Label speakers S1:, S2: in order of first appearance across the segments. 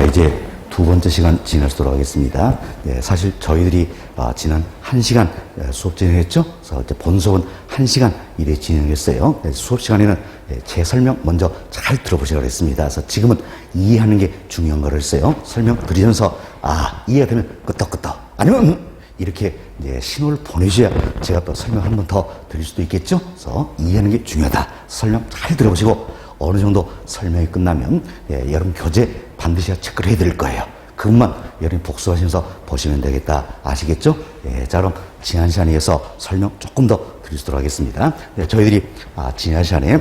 S1: 이제 두 번째 시간 진행하도록 하겠습니다. 사실 저희들이 지난 1시간 수업 진행했죠. 그래서 이제 본 수업은 1시간 이래 진행했어요. 수업 시간에는 제 설명 먼저 잘 들어보시라고 했습니다. 그래서 지금은 이해하는 게 중요한 거를 했어요. 설명 드리면서 이해가 되면 끄떡끄떡 아니면 이렇게 이제 신호를 보내셔야 제가 또 설명 한 번 더 드릴 수도 있겠죠. 그래서 이해하는 게 중요하다. 설명 잘 들어보시고 어느 정도 설명이 끝나면 여러분 교재 반드시 체크를 해드릴 거예요. 그것만 여러분이 복습하시면서 보시면 되겠다. 아시겠죠? 자, 그럼 지난 시간에 이어서 설명 조금 더 드리도록 하겠습니다. 저희들이 지난 시간에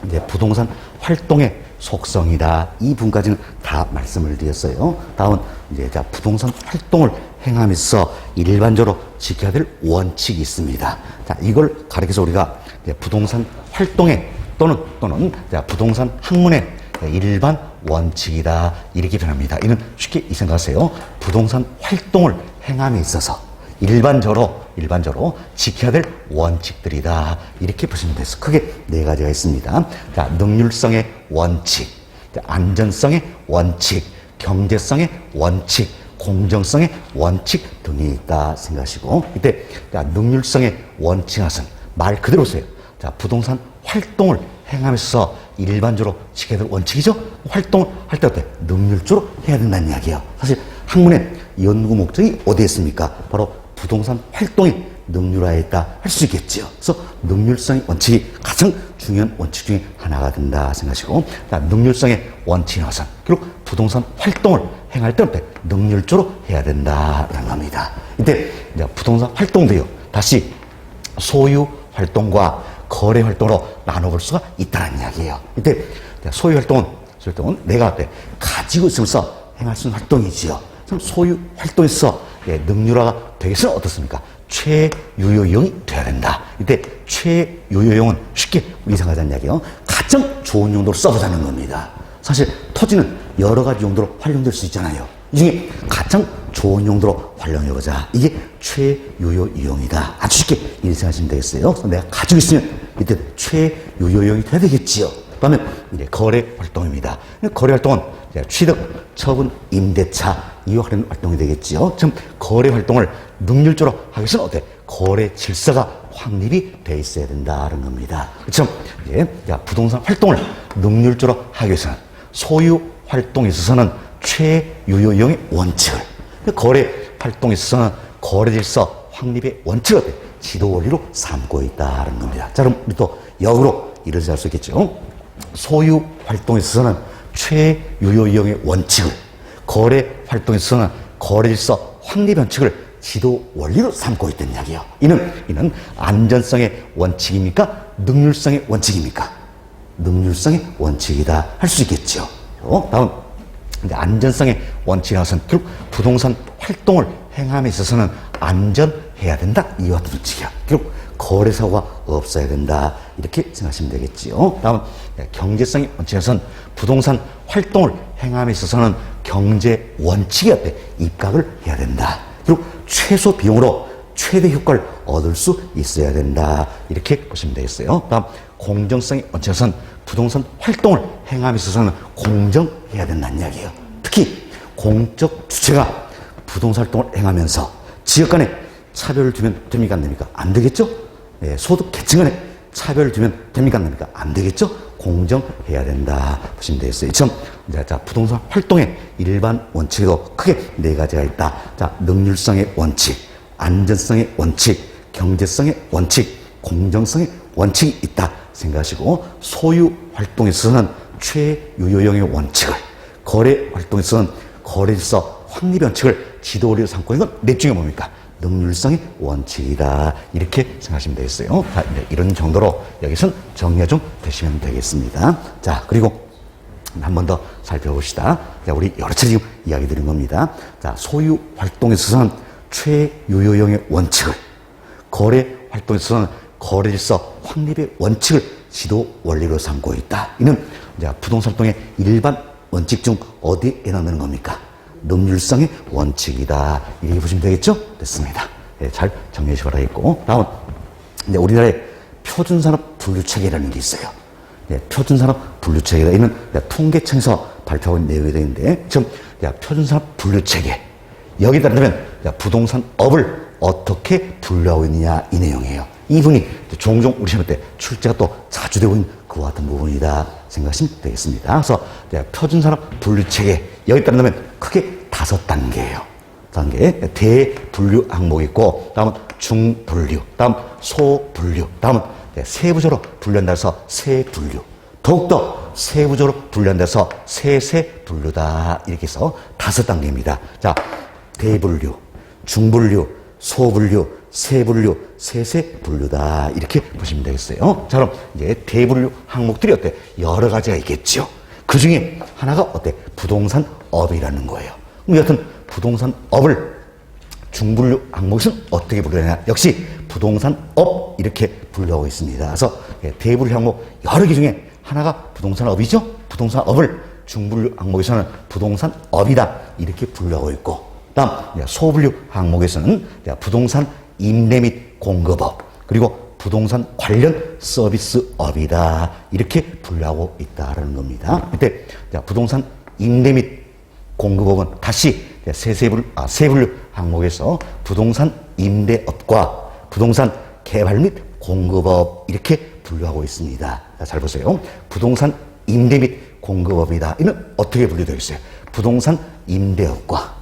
S1: 이제 부동산 활동의 속성이다. 이 부분까지는 다 말씀을 드렸어요. 다음은 이제 부동산 활동을 행하면서 일반적으로 지켜야 될 원칙이 있습니다. 자, 이걸 가리켜서 우리가 부동산 활동의 또는 부동산 학문의 일반 원칙이다. 이렇게 변합니다. 이는 쉽게 이 생각하세요. 부동산 활동을 행함에 있어서 일반적으로 지켜야 될 원칙들이다. 이렇게 보시면 되겠습니다. 크게 네 가지가 있습니다. 자, 능률성의 원칙, 안전성의 원칙, 경제성의 원칙, 공정성의 원칙 등이 있다 생각하시고, 이때 능률성의 원칙 하선 말 그대로 써요. 자, 부동산 활동을 행하면서 일반적으로 지켜야 될 원칙이죠. 활동을 할 때 어때? 능률적으로 해야 된다는 이야기예요. 사실 학문의 연구 목적이 어디에 있습니까? 바로 부동산 활동이 능률화에 있다 할 수 있겠죠. 그래서 능률성의 원칙이 가장 중요한 원칙 중에 하나가 된다 생각하시고, 능률성의 원칙이 나와서 결국 부동산 활동을 행할 때 어때? 능률적으로 해야 된다라는 겁니다. 이때 이제 부동산 활동도요. 다시 소유 활동과 거래 활동으로 나눠볼 수가 있다는 이야기예요. 이때 소유 활동은 내가 가지고 있으면서 행할 수 있는 활동이지요. 그럼 소유 활동에서 능률화가 되겠으면 어떻습니까? 최유효용이 돼야 된다. 이때 최유효용은 쉽게 우리 생각하자는 이야기예요. 가장 좋은 용도로 써보자는 겁니다. 사실 토지는 여러 가지 용도로 활용될 수 있잖아요. 이 중에 가장 좋은 용도로 활용해보자. 이게 최유효 이용이다. 아주 쉽게 이렇게 생각하시면 되겠어요. 그래서 내가 가지고 있으면 이때 최유효 이용이 돼야 되겠지요. 그 다음에 이제 거래 활동입니다. 거래 활동은 취득, 처분, 임대차, 이와 관련 활동이 되겠지요. 지금 거래 활동을 능률적으로 하기 위해서는 어때? 거래 질서가 확립이 돼 있어야 된다는 겁니다. 그렇죠? 부동산 활동을 능률적으로 하기 위해서는 소유 활동에 있어서는 최유효용의 원칙을, 거래 활동에 있어서는 거래 질서 확립의 원칙을 지도 원리로 삼고 있다는 겁니다. 자, 그럼 우리 또 역으로 이렇게 할 수 있겠죠. 소유 활동에 있어서는 최유효용의 원칙을, 거래 활동에 있어서는 거래 질서 확립 원칙을 지도 원리로 삼고 있다는 이야기예요. 이는 안전성의 원칙입니까? 능률성의 원칙입니까? 능률성의 원칙이다 할 수 있겠죠. 다음 안전성의 원칙이라서는 결국 부동산 활동을 행함에 있어서는 안전해야 된다. 이와 같은 원칙이야. 결국 거래사고가 없어야 된다. 이렇게 생각하시면 되겠지요. 다음 경제성의 원칙에서는 부동산 활동을 행함에 있어서는 경제 원칙에 앞에 입각을 해야 된다. 그리고 최소 비용으로 최대 효과를 얻을 수 있어야 된다. 이렇게 보시면 되겠어요. 다음 공정성의 원칙에서는 부동산 활동을 행함에 있어서는 공정해야 된다는 이야기예요. 특히 공적 주체가 부동산 활동을 행하면서 지역 간에 차별을 두면 됩니까? 안 됩니까? 안 되겠죠? 소득 계층 간에 차별을 두면 됩니까? 안 됩니까? 안 되겠죠? 공정해야 된다 보시면 되겠어요. 자, 부동산 활동의 일반 원칙에도 크게 네 가지가 있다. 자, 능률성의 원칙, 안전성의 원칙, 경제성의 원칙, 공정성의 원칙이 있다 생각하시고, 소유 활동에 있어서는 최유효용의 원칙을, 거래 활동에 있어서는 거래질서 확립 원칙을 지도 원리로 삼고 있는 건 넷 중에 뭡니까? 능률성의 원칙이다. 이렇게 생각하시면 되겠어요. 자, 이런 정도로 여기서는 정리가 좀 되시면 되겠습니다. 자, 그리고 한 번 더 살펴봅시다. 자, 우리 여러 차례 지금 이야기 드린 겁니다. 자, 소유 활동에 있어서는 최유효용의 원칙을, 거래 활동에 있어서는 거래질서 확립의 원칙을 지도 원리로 삼고 있다. 이는 부동산 활동의 일반 원칙 중 어디에 해당되는 겁니까? 능률성의 원칙이다. 이렇게 보시면 되겠죠? 됐습니다. 잘 정리해 주시기 바라겠고, 다음 우리나라의 표준산업 분류체계라는 게 있어요. 표준산업 분류체계다. 이는 통계청에서 발표하고 있는 내용이 되는데, 지금 표준산업 분류체계, 여기에 따르면 부동산업을 어떻게 분류하고 있느냐 이 내용이에요. 이 부분이 종종 우리 시험 때 출제가 또 자주 되고 있는 그와 같은 부분이다 생각하시면 되겠습니다. 그래서 표준산업 분류체계, 여기에 따르면 크게 5단계예요. 단계, 대분류 항목이 있고, 다음은 중분류, 다음 소분류, 다음은 세부적으로 분류한다 해서 세분류, 더욱더 세부적으로 분류한다 해서 세세분류다. 이렇게 해서 5단계입니다. 자, 대분류, 중분류, 소분류, 세분류, 세세분류다. 이렇게 보시면 되겠어요. 자, 그럼 이제 대분류 항목들이 어때? 여러 가지가 있겠죠. 그 중에 하나가 어때? 부동산업이라는 거예요. 그럼 여하튼 부동산업을 중분류 항목에서는 어떻게 분류하냐? 역시 부동산업 이렇게 분류하고 있습니다. 그래서 대분류 항목 여러 개 중에 하나가 부동산업이죠. 부동산업을 중분류 항목에서는 부동산업이다 이렇게 분류하고 있고, 다음 소분류 항목에서는 부동산 임대 및 공급업, 그리고 부동산 관련 서비스업이다 이렇게 분류하고 있다라는 겁니다. 이때 부동산 임대 및 공급업은 다시 세분류 항목에서 부동산 임대업과 부동산 개발 및 공급업 이렇게 분류하고 있습니다. 잘 보세요. 부동산 임대 및 공급업이다. 이는 어떻게 분류되어 있어요? 부동산 임대업과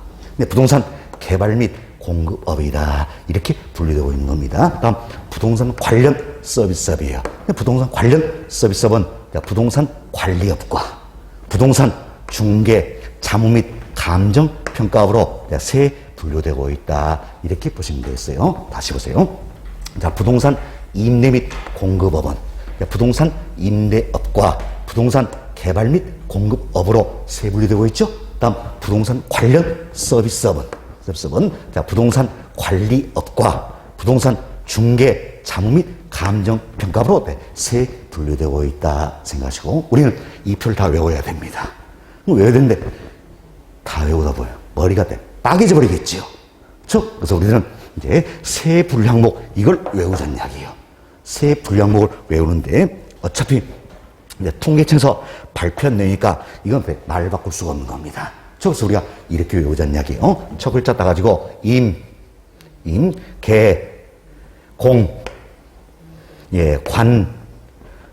S1: 부동산 개발 및 공급업이다. 이렇게 분류되고 있는 겁니다. 다음 부동산 관련 서비스업이에요. 부동산 관련 서비스업은 부동산 관리업과 부동산 중개, 자무 및 감정 평가업으로 세 분류되고 있다. 이렇게 보시면 되겠어요. 다시 보세요. 자, 부동산 임대 및 공급업은 부동산 임대업과 부동산 개발 및 공급업으로 세 분류되고 있죠. 다음 부동산 관련 서비스업은 부동산 관리업과 부동산 중개, 자무 및 감정 평가업으로 세 분류되고 있다 생각하시고, 우리는 이 표를 다 외워야 됩니다. 외워야 되는데 다 외우다 보면 머리가 빠개져 버리겠지요. 그래서 우리는 이제 세 분류 항목 이걸 외우자는 이야기예요. 세 분류 항목을 외우는데 어차피 통계청에서 발표한 내용이니까 이건 말 바꿀 수가 없는 겁니다. 그래서 우리가 이렇게 외우자는 이야기예요. 첫 글자 따가지고 개, 공, 관,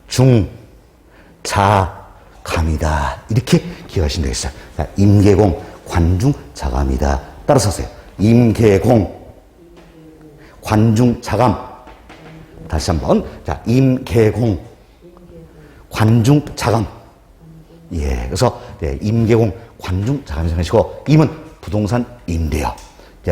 S1: 중, 자, 감이다. 이렇게 기억하시면 되겠어요. 자, 임계공, 관중, 자감이다. 따라서 하세요. 임계공, 관중, 자감. 다시 한번. 자, 임계공, 관중, 자감. 그래서 임계공, 관중, 자감이 생각하시고, 임은 부동산 임대업.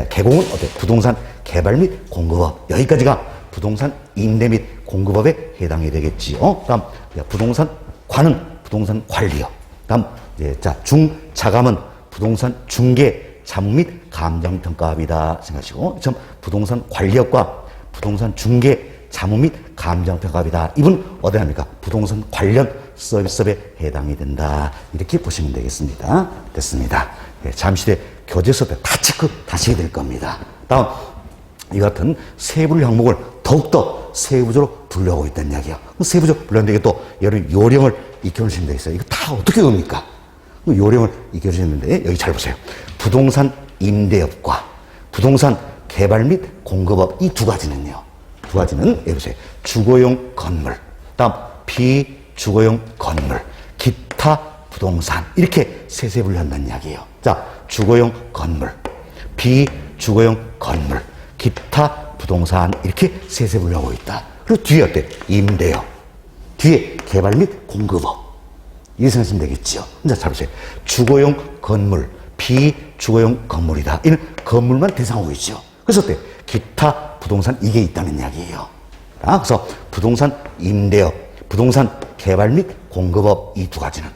S1: 개공은 부동산 개발 및 공급업. 여기까지가 부동산 임대 및 공급업에 해당이 되겠지요. 다음 부동산 관은 부동산 관리업. 다음 중자감은 부동산 중개, 자무 및 감정 평가업이다 생각하시고, 부동산 관리업과 부동산 중개, 자무 및 감정 평가업이다. 이분 어디 합니까? 부동산 관련 서비스업에 해당이 된다. 이렇게 보시면 되겠습니다. 됐습니다. 잠시 뒤에 교재 수업에 다 체크 다시 해야 될 겁니다. 다음 이 같은 세분류 항목을 더욱더 세부적으로 분류하고 있다는 이야기예요. 세부적으로 분류하는데 이게 또 여러 요령을 익혀주시면 되겠어요. 이거 다 어떻게 옵니까? 요령을 익혀주셨는데 여기 잘 보세요. 부동산 임대업과 부동산 개발 및 공급업 이 두 가지는요. 두 가지는 여기 보세요. 주거용 건물, 다음 비주거용 건물, 기타 부동산 이렇게 세세 분류한다는 이야기예요. 자, 주거용 건물, 비주거용 건물, 기타 부동산 이렇게 세세 분류하고 있다. 그리고 뒤에 어때? 임대업, 뒤에 개발 및 공급업. 이렇게 생각하시면 되겠죠. 자, 잘 보세요. 주거용 건물, 비주거용 건물이다. 이는 건물만 대상하고 있죠. 그래서 어때? 기타 부동산 이게 있다는 이야기예요. 그래서 부동산 임대업, 부동산 개발 및 공급업 이 두 가지는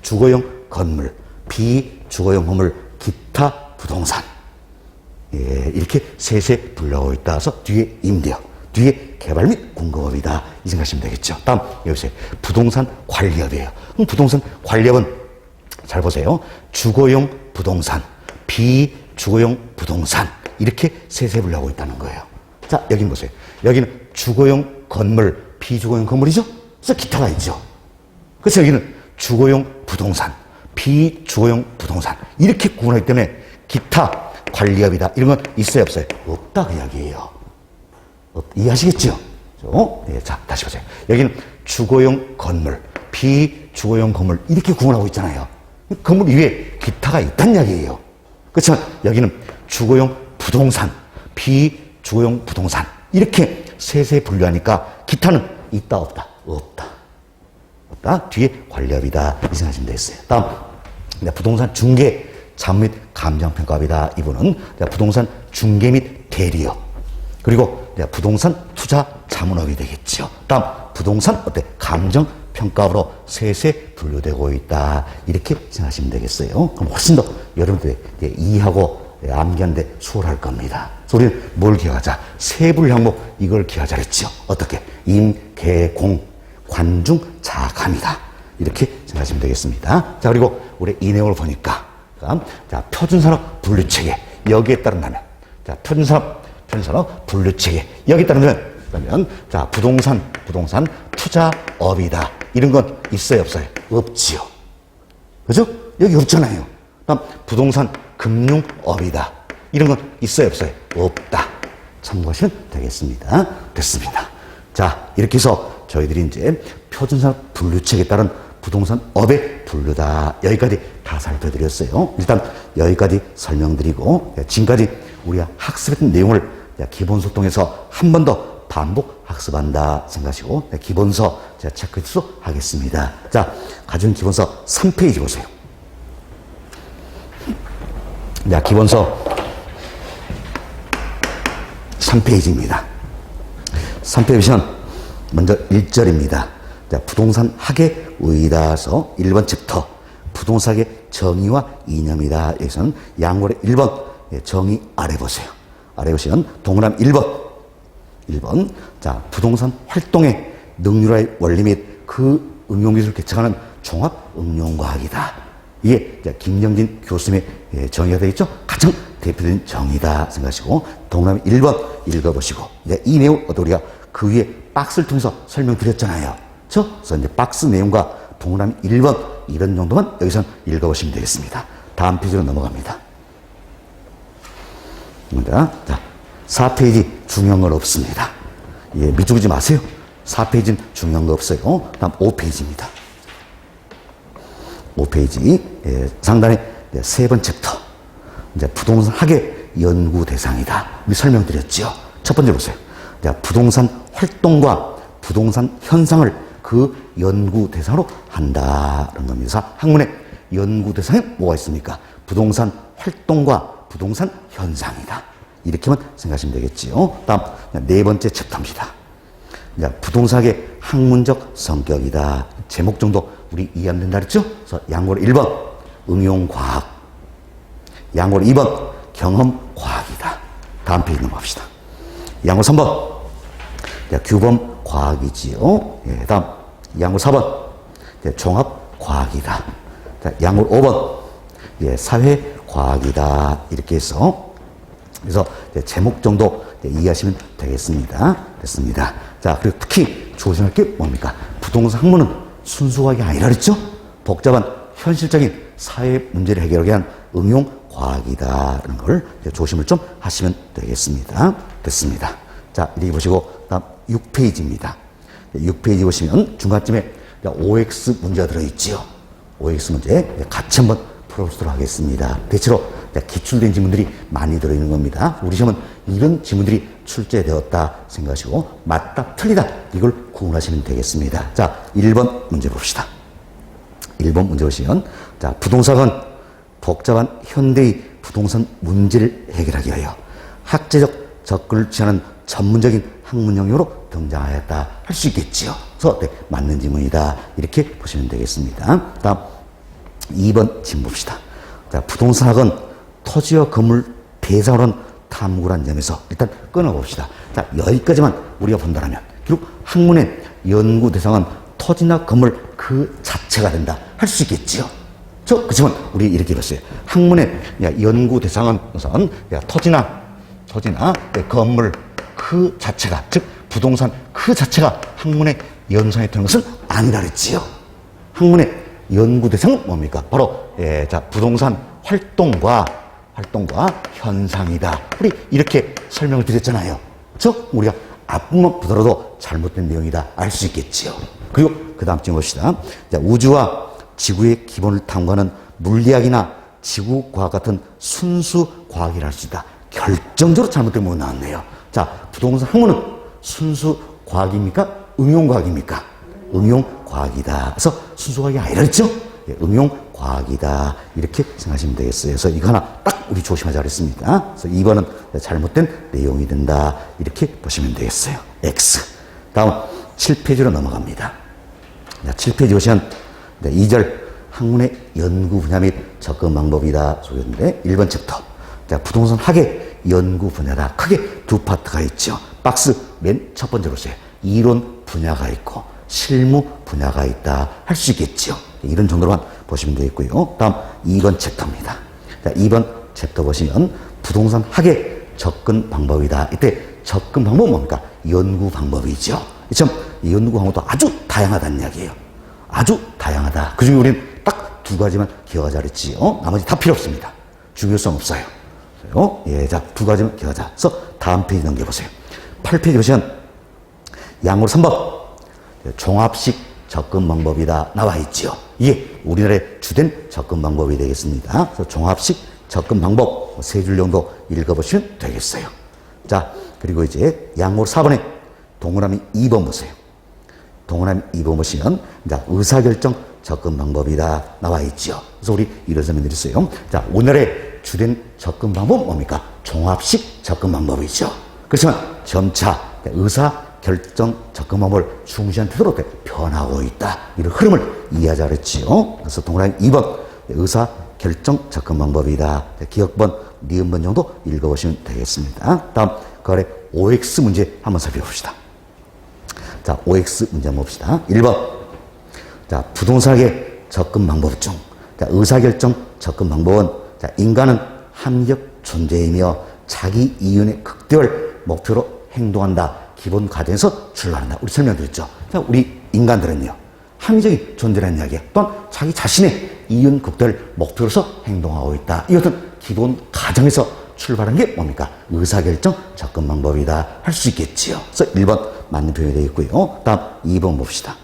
S1: 주거용 건물, 비주거용 건물, 기타 부동산 이렇게 세세 분류하고 있다. 그래서 뒤에 임대업, 뒤에 개발 및 공급업이다. 이 생각하시면 되겠죠. 다음 여기서 부동산 관리업이에요. 그럼 부동산 관리업은 잘 보세요. 주거용 부동산, 비주거용 부동산 이렇게 세세 분류하고 있다는 거예요. 자, 여기 보세요. 여기는 주거용 건물, 비주거용 건물이죠. 그래서 기타가 있죠. 그래서 여기는 주거용 부동산, 비주거용 부동산. 이렇게 구분하기 때문에 기타 관리업이다. 이런 건 있어요, 없어요? 없다, 그 이야기예요. 이해하시겠죠? 네, 자, 다시 보세요. 여기는 주거용 건물, 비주거용 건물. 이렇게 구분하고 있잖아요. 건물 위에 기타가 있다는 이야기예요. 그렇지만 여기는 주거용 부동산, 비주거용 부동산. 이렇게 세세 분류하니까 기타는 있다, 없다? 없다. 없다. 뒤에 관리업이다. 이 생각하시면 되겠어요. 다음, 부동산 중개, 자문 및 감정평가업이다. 이분은 부동산 중개 및 대리업. 그리고 부동산 투자 자문업이 되겠죠. 다음, 부동산 어때? 감정평가업으로 세세 분류되고 있다. 이렇게 생각하시면 되겠어요. 그럼 훨씬 더 여러분들이 이해하고 암기하는데 수월할 겁니다. 그래서 우리는 뭘 기억하자? 세불 항목 이걸 기억하자 그랬죠. 어떻게? 임, 개, 공, 관중, 자감이다. 이렇게 생각하시면 되겠습니다. 자, 그리고 우리 이 내용을 보니까 자, 표준산업 분류체계 여기에 따른다면 자, 표준산업 분류체계 여기에 따르면 그러면 자, 부동산 투자업이다. 이런 건 있어요, 없어요? 없지요. 그죠? 여기 없잖아요. 다음 부동산 금융업이다. 이런 건 있어요, 없어요? 없다. 참고하시면 되겠습니다. 됐습니다. 자, 이렇게 해서 저희들이 이제 표준산업 분류책에 따른 부동산업의 분류다. 여기까지 다 살펴드렸어요. 일단 여기까지 설명드리고 지금까지 우리가 학습했던 내용을 기본소통에서 한 번 더 반복 학습한다 생각하시고 기본서 제가 체크해서 하겠습니다. 자, 가진 기본서 3페이지 보세요. 자, 기본서 3페이지입니다. 3페이지 보시면 먼저 1절입니다. 자, 부동산 학의 의의다서 1번 챕터 부동산의 정의와 이념이다. 여기서는 양골의 1번 정의 아래 보세요. 아래 보시면 동그라미 1번 자, 부동산 활동의 능률화의 원리 및 그 응용기술을 개척하는 종합응용과학이다. 이게 김영진 교수님의 정의가 되겠죠? 가장 대표적인 정의다 생각하시고 동그라미 1번 읽어보시고 이 내용 우리가 그 위에 박스를 통해서 설명드렸잖아요. 그래서 이제 박스 내용과 동그라미 1번 이런 정도만 여기서 읽어보시면 되겠습니다. 다음 페이지로 넘어갑니다. 자, 4페이지 중요한 건 없습니다. 예, 미루지 마세요. 4페이지는 중요한 거 없어요. 다음 5페이지입니다. 5페이지 상단에 세 번째 챕터 이제 부동산 학의 연구 대상이다. 우리 설명드렸죠. 첫 번째 보세요. 부동산 활동과 부동산 현상을 그 연구 대상으로 한다는 겁니다. 학문의 연구 대상에 뭐가 있습니까? 부동산 활동과 부동산 현상이다. 이렇게만 생각하시면 되겠지요. 다음 네 번째 챕터입니다. 부동산의 학문적 성격이다. 제목 정도 우리 이해하면 된다 그랬죠? 그래서 양골 1번 응용과학, 양골 2번 경험과학이다. 다음 페이지 넘어갑시다. 양골 3번 규범과학이지요. 다음 양골 4번 종합과학이다. 양골 5번 사회과학이다. 이렇게 해서 그래서 제목 정도 이해하시면 되겠습니다. 됐습니다. 자, 그리고 특히 조심할 게 뭡니까? 부동산 학문은 순수하게 아니라 그랬죠? 복잡한 현실적인 사회 문제를 해결하기 위한 응용과학이다라는 걸 조심을 좀 하시면 되겠습니다. 됐습니다. 자, 이렇게 보시고 다음 6페이지입니다. 6페이지 보시면 중간쯤에 OX 문제가 들어있지요. OX 문제 같이 한번 풀어보도록 하겠습니다. 대체로 기출된 지문들이 많이 들어있는 겁니다. 우리 시험은 이런 지문들이 출제되었다 생각하시고 맞다 틀리다 이걸 구분하시면 되겠습니다. 자, 1번 문제 봅시다. 1번 문제 보시면 자, 부동산은 복잡한 현대의 부동산 문제를 해결하기 위하여 학제적 접근을 취하는 전문적인 학문 영역으로 등장하였다 할 수 있겠지요. 그래서 맞는 지문이다 이렇게 보시면 되겠습니다. 다음 2번 질문 봅시다. 자, 부동산학은 토지와 건물 대상으로 한 탐구를 한 점에서 일단 끊어봅시다. 자, 여기까지만 우리가 본다면 결국 학문의 연구 대상은 토지나 건물 그 자체가 된다 할 수 있겠지요. 그렇지만 우리 이렇게 봤어요. 학문의 연구 대상은 우선 토지나 건물 그 자체가 즉 부동산 그 자체가 학문의 연상에 되는 것은 아니다 그랬지요. 학문의 연구 대상은 뭡니까? 바로 자 부동산 활동과 현상이다. 우리 이렇게 설명을 드렸잖아요. 그렇죠? 우리가 앞부분만 보더라도 잘못된 내용이다 알 수 있겠지요. 그리고 그 다음 쯤 봅시다. 자, 우주와 지구의 기본을 탐구하는 물리학이나 지구과학 같은 순수 과학이라 할 수 있다. 결정적으로 잘못된 부분이 나왔네요. 자, 부동산 학문은 순수 과학입니까? 응용 과학입니까? 응용 과학이다. 그래서 순수 과학이 아니라 했죠? 예, 응용 과학이다. 이렇게 생각하시면 되겠어요. 그래서 이거 하나 딱 우리 조심하자 그랬습니다. 그래서 2번은 잘못된 내용이 된다. 이렇게 보시면 되겠어요. X. 다음 7페이지로 넘어갑니다. 7페이지 보시면 2절 학문의 연구 분야 및 접근 방법이다. 소개인데 1번 챕터. 자, 부동산 학의 연구 분야다. 크게 두 파트가 있죠. 박스 맨 첫 번째로 보세요. 이론 분야가 있고 실무 분야가 있다. 할 수 있겠죠. 이런 정도로만 보시면 되겠고요. 다음 2번 챕터입니다. 자, 2번 챕터 보시면 부동산 학의 접근 방법이다. 이때 접근 방법은 뭡니까? 연구 방법이죠. 참, 이 연구 방법도 아주 다양하다는 이야기예요. 아주 다양하다. 그 중에 우리는 딱 두 가지만 기억하자 그랬지요. 나머지 다 필요 없습니다. 중요성 없어요. 예, 자, 두 가지만 기억하자. 그래서 다음 페이지 넘겨보세요. 8페이지 보시면 양으로 3번 종합식 접근 방법이다 나와 있지요. 이게 우리나라의 주된 접근 방법이 되겠습니다. 그래서 종합식 접근 방법 세 줄 정도 읽어보시면 되겠어요. 자, 그리고 이제 양으로 4번에 동그라미 2번 보세요. 동그라미 2번 보시면 자, 의사결정 접근 방법이다 나와 있죠. 그래서 우리 이런 설명드렸어요. 자, 오늘의 주된 접근 방법은 뭡니까? 종합식 접근 방법이죠. 그렇지만 점차 의사결정 접근 방법을 중시한 태도로 변하고 있다. 이런 흐름을 이해하자 그랬지요. 그래서 동그라미 2번 의사결정 접근 방법이다. 기억번, 니은번 정도 읽어보시면 되겠습니다. 다음 그 OX 문제 한번 살펴봅시다. 자, OX 문제 한번 봅시다. 1번. 자, 부동산의 접근 방법 중, 자, 의사결정 접근 방법은, 자, 인간은 합리적 존재이며 자기 이윤의 극대화를 목표로 행동한다. 기본 가정에서 출발한다. 우리 설명드렸죠. 자, 우리 인간들은요, 합리적인 존재라는 이야기에 또한 자기 자신의 이윤 극대화를 목표로서 행동하고 있다. 이 어떤 기본 가정에서 출발한 게 뭡니까? 의사결정 접근 방법이다. 할 수 있겠지요. 그래서 1번 맞는 표현이 되겠고요. 다음 2번 봅시다.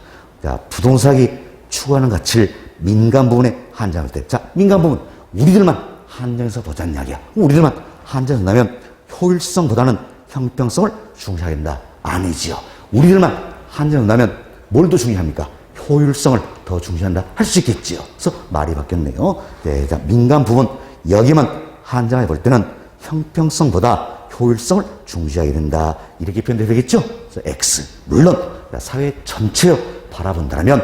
S1: 자, 부동산이 추구하는 가치를 민간 부분에 한정할 때, 자, 민간 부분 우리들만 한정해서 보자는 이야기야. 우리들만 한정한다면 효율성보다는 형평성을 중시하게 된다. 아니지요. 우리들만 한정한다면 뭘 더 중요합니까? 효율성을 더 중시한다. 할 수 있겠지요. 그래서 말이 바뀌었네요. 네, 자, 민간 부분 여기만 한정해 볼 때는 형평성보다 효율성을 중시하게 된다. 이렇게 표현되겠죠? 그래서 X. 물론 사회 전체로 바라본다면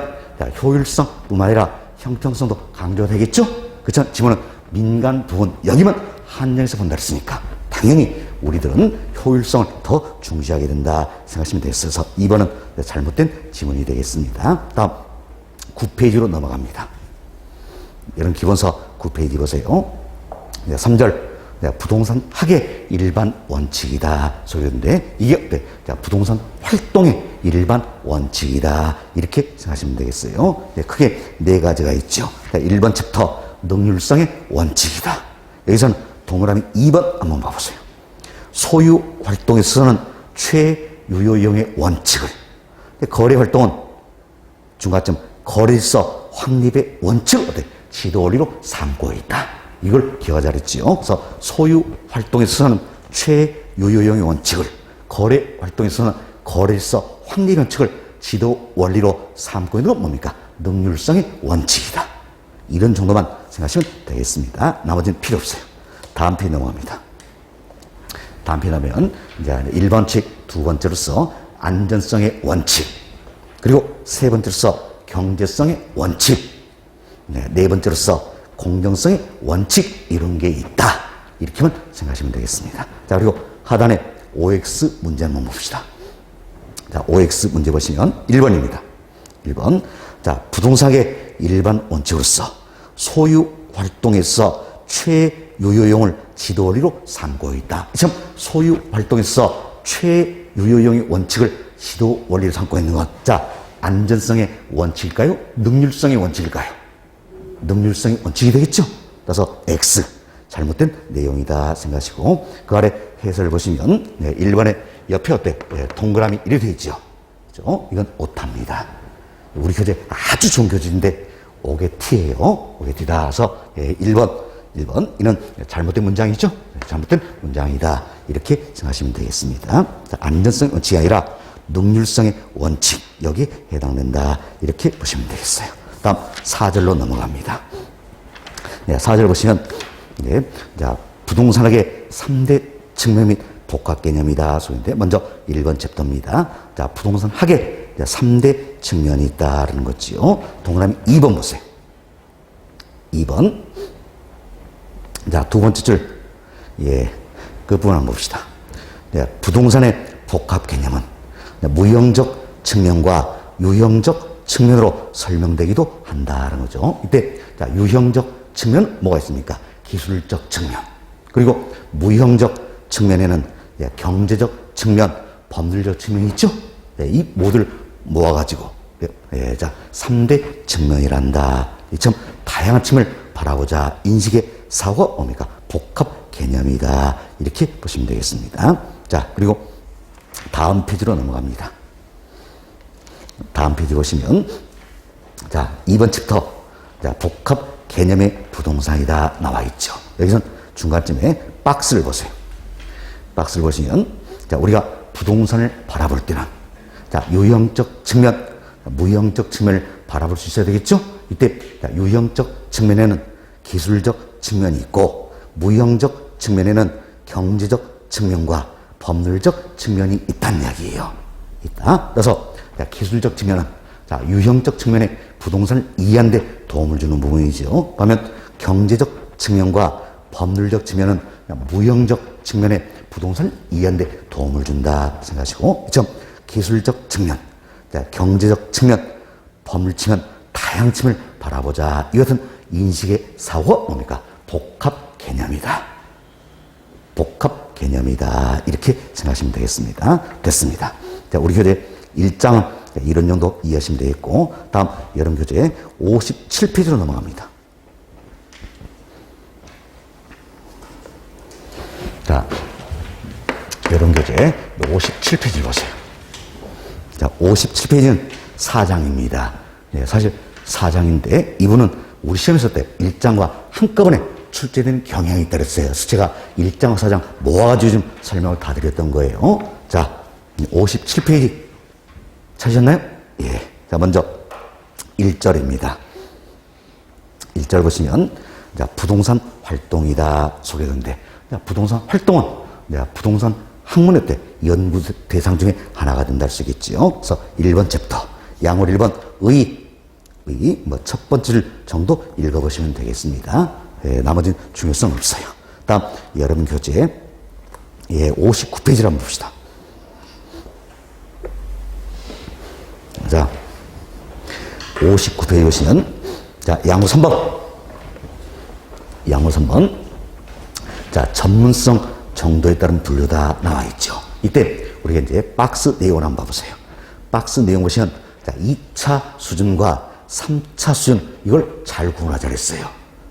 S1: 효율성뿐만 아니라 형평성도 강조되겠죠? 그렇죠? 지금은 민간 부분 여기만 한정해서 본다 했으니까 당연히 우리들은 효율성을 더 중시하게 된다 생각하시면 되겠어서 2번은 잘못된 지문이 되겠습니다. 다음 9페이지로 넘어갑니다. 이런 기본서 9페이지 보세요. 3절 부동산 학의 일반 원칙이다 소리인데 이게 부동산 활동의 일반 원칙이다 이렇게 생각하시면 되겠어요. 크게 네 가지가 있죠. 1번 챕터 능률성의 원칙이다. 여기서는 동그라미 2번 한번 봐보세요. 소유 활동에 있어서는 최유효형의 원칙을, 거래 활동은 중간점 거래일서 확립의 원칙을 지도 원리로 삼고 있다. 이걸 기억하자 그랬지요. 그래서 소유 활동에 있어서는 최유효형의 원칙을, 거래 활동에 있어서는 거래일서 확립 원칙을 지도 원리로 삼고 있는 건 뭡니까? 능률성의 원칙이다. 이런 정도만 생각하시면 되겠습니다. 나머지는 필요 없어요. 다음 페이지 넘어갑니다. 다음 페이지 하면 이제 1번칙, 두 번째로서 안전성의 원칙, 그리고 세 번째로서 경제성의 원칙, 네 번째로서 공정성의 원칙 이런 게 있다. 이렇게만 생각하시면 되겠습니다. 자, 그리고 하단에 OX 문제 한번 봅시다. 자, OX 문제 보시면 1번입니다. 1번. 자, 부동산의 일반 원칙으로서 소유 활동에서 최유효용을 지도 원리로 삼고 있다. 참, 소유 활동에서 최유효용의 원칙을 지도 원리로 삼고 있는 것. 자, 안전성의 원칙일까요? 능률성의 원칙일까요? 능률성의 원칙이 되겠죠. 따라서 X. 잘못된 내용이다 생각하시고, 그 아래 해설을 보시면, 1번의 옆에 어때? 동그라미 이렇게 되어 있죠. 그죠? 이건 오타입니다. 우리 교재 아주 좋은 교재인데, 오게티예요. 오게티다. 그래서 1번. 이는 잘못된 문장이죠. 잘못된 문장이다. 이렇게 생각하시면 되겠습니다. 안전성의 원칙이 아니라 능률성의 원칙. 여기 해당된다. 이렇게 보시면 되겠어요. 다음 4절로 넘어갑니다. 4절 보시면, 자, 부동산학의 3대 측면 및 복합 개념이다. 소인데, 먼저 1번 챕터입니다. 자, 부동산학의 3대 측면이 있다라는 거지요. 동그라미 2번 보세요. 2번. 자, 두 번째 줄. 그 부분 한번 봅시다. 부동산의 복합 개념은 무형적 측면과 유형적 측면으로 설명되기도 한다는 거죠. 이때, 자, 유형적 측면 뭐가 있습니까? 기술적 측면. 그리고 무형적 측면에는 경제적 측면, 법률적 측면이 있죠? 이 모두를 모아가지고, 자, 3대 측면이란다. 이처럼 다양한 측면을 바라보자. 인식의 사고가 뭡니까? 복합 개념이다. 이렇게 보시면 되겠습니다. 자, 그리고 다음 페이지로 넘어갑니다. 다음 페이지 보시면, 자, 2번 챕터, 자, 복합 개념의 부동산이다 나와 있죠. 여기서 중간쯤에 박스를 보세요. 박스를 보시면, 자, 우리가 부동산을 바라볼 때는, 자, 유형적 측면, 무형적 측면을 바라볼 수 있어야 되겠죠? 이때, 자, 유형적 측면에는 기술적 측면이 있고, 무형적 측면에는 경제적 측면과 법률적 측면이 있다는 이야기예요. 있다. 그래서, 자, 기술적 측면은, 자, 유형적 측면에 부동산을 이해하는 데 도움을 주는 부분이죠. 그러면 경제적 측면과 법률적 측면은 무형적 측면에 부동산을 이해하는 데 도움을 준다 생각하시고, 그렇죠? 기술적 측면, 자, 경제적 측면, 법률 측면, 다양한 측면을 바라보자. 이것은 인식의 사고가 뭡니까? 복합 개념이다. 복합 개념이다. 이렇게 생각하시면 되겠습니다. 됐습니다. 자, 우리 교재 1장은 이런 정도 이해하시면 되겠고, 다음 여름 교재 57페이지로 넘어갑니다. 자, 여름 교재 57페이지를 보세요. 자, 57페이지는 4장입니다. 사실 4장인데 이분은 우리 시험에서 때 1장과 한꺼번에 출제되는 경향이 있다 그랬어요. 그래서 제가 1장과 4장 모아가지고 좀 설명을 다 드렸던 거예요. 자, 57페이지 찾으셨나요? 예. 자, 먼저 1절입니다. 1절 보시면, 자, 부동산 활동이다 소개되는데, 자, 부동산 활동은 내가 부동산 학문의 때 연구 대상 중에 하나가 된다 할 수 있겠지요. 그래서 1번 챕터, 양월 1번 첫 번째 정도 읽어보시면 되겠습니다. 나머지는 중요성 없어요. 다음 여름 교재 59페이지를 한번 봅시다. 자, 59페이지 보시면, 자, 양호 3번. 자, 전문성 정도에 따른 분류다 나와 있죠. 이때 우리가 이제 박스 내용을 한번 봐보세요. 박스 내용 보시면, 자, 2차 수준과 3차 수준, 이걸 잘 구분하자 그랬어요.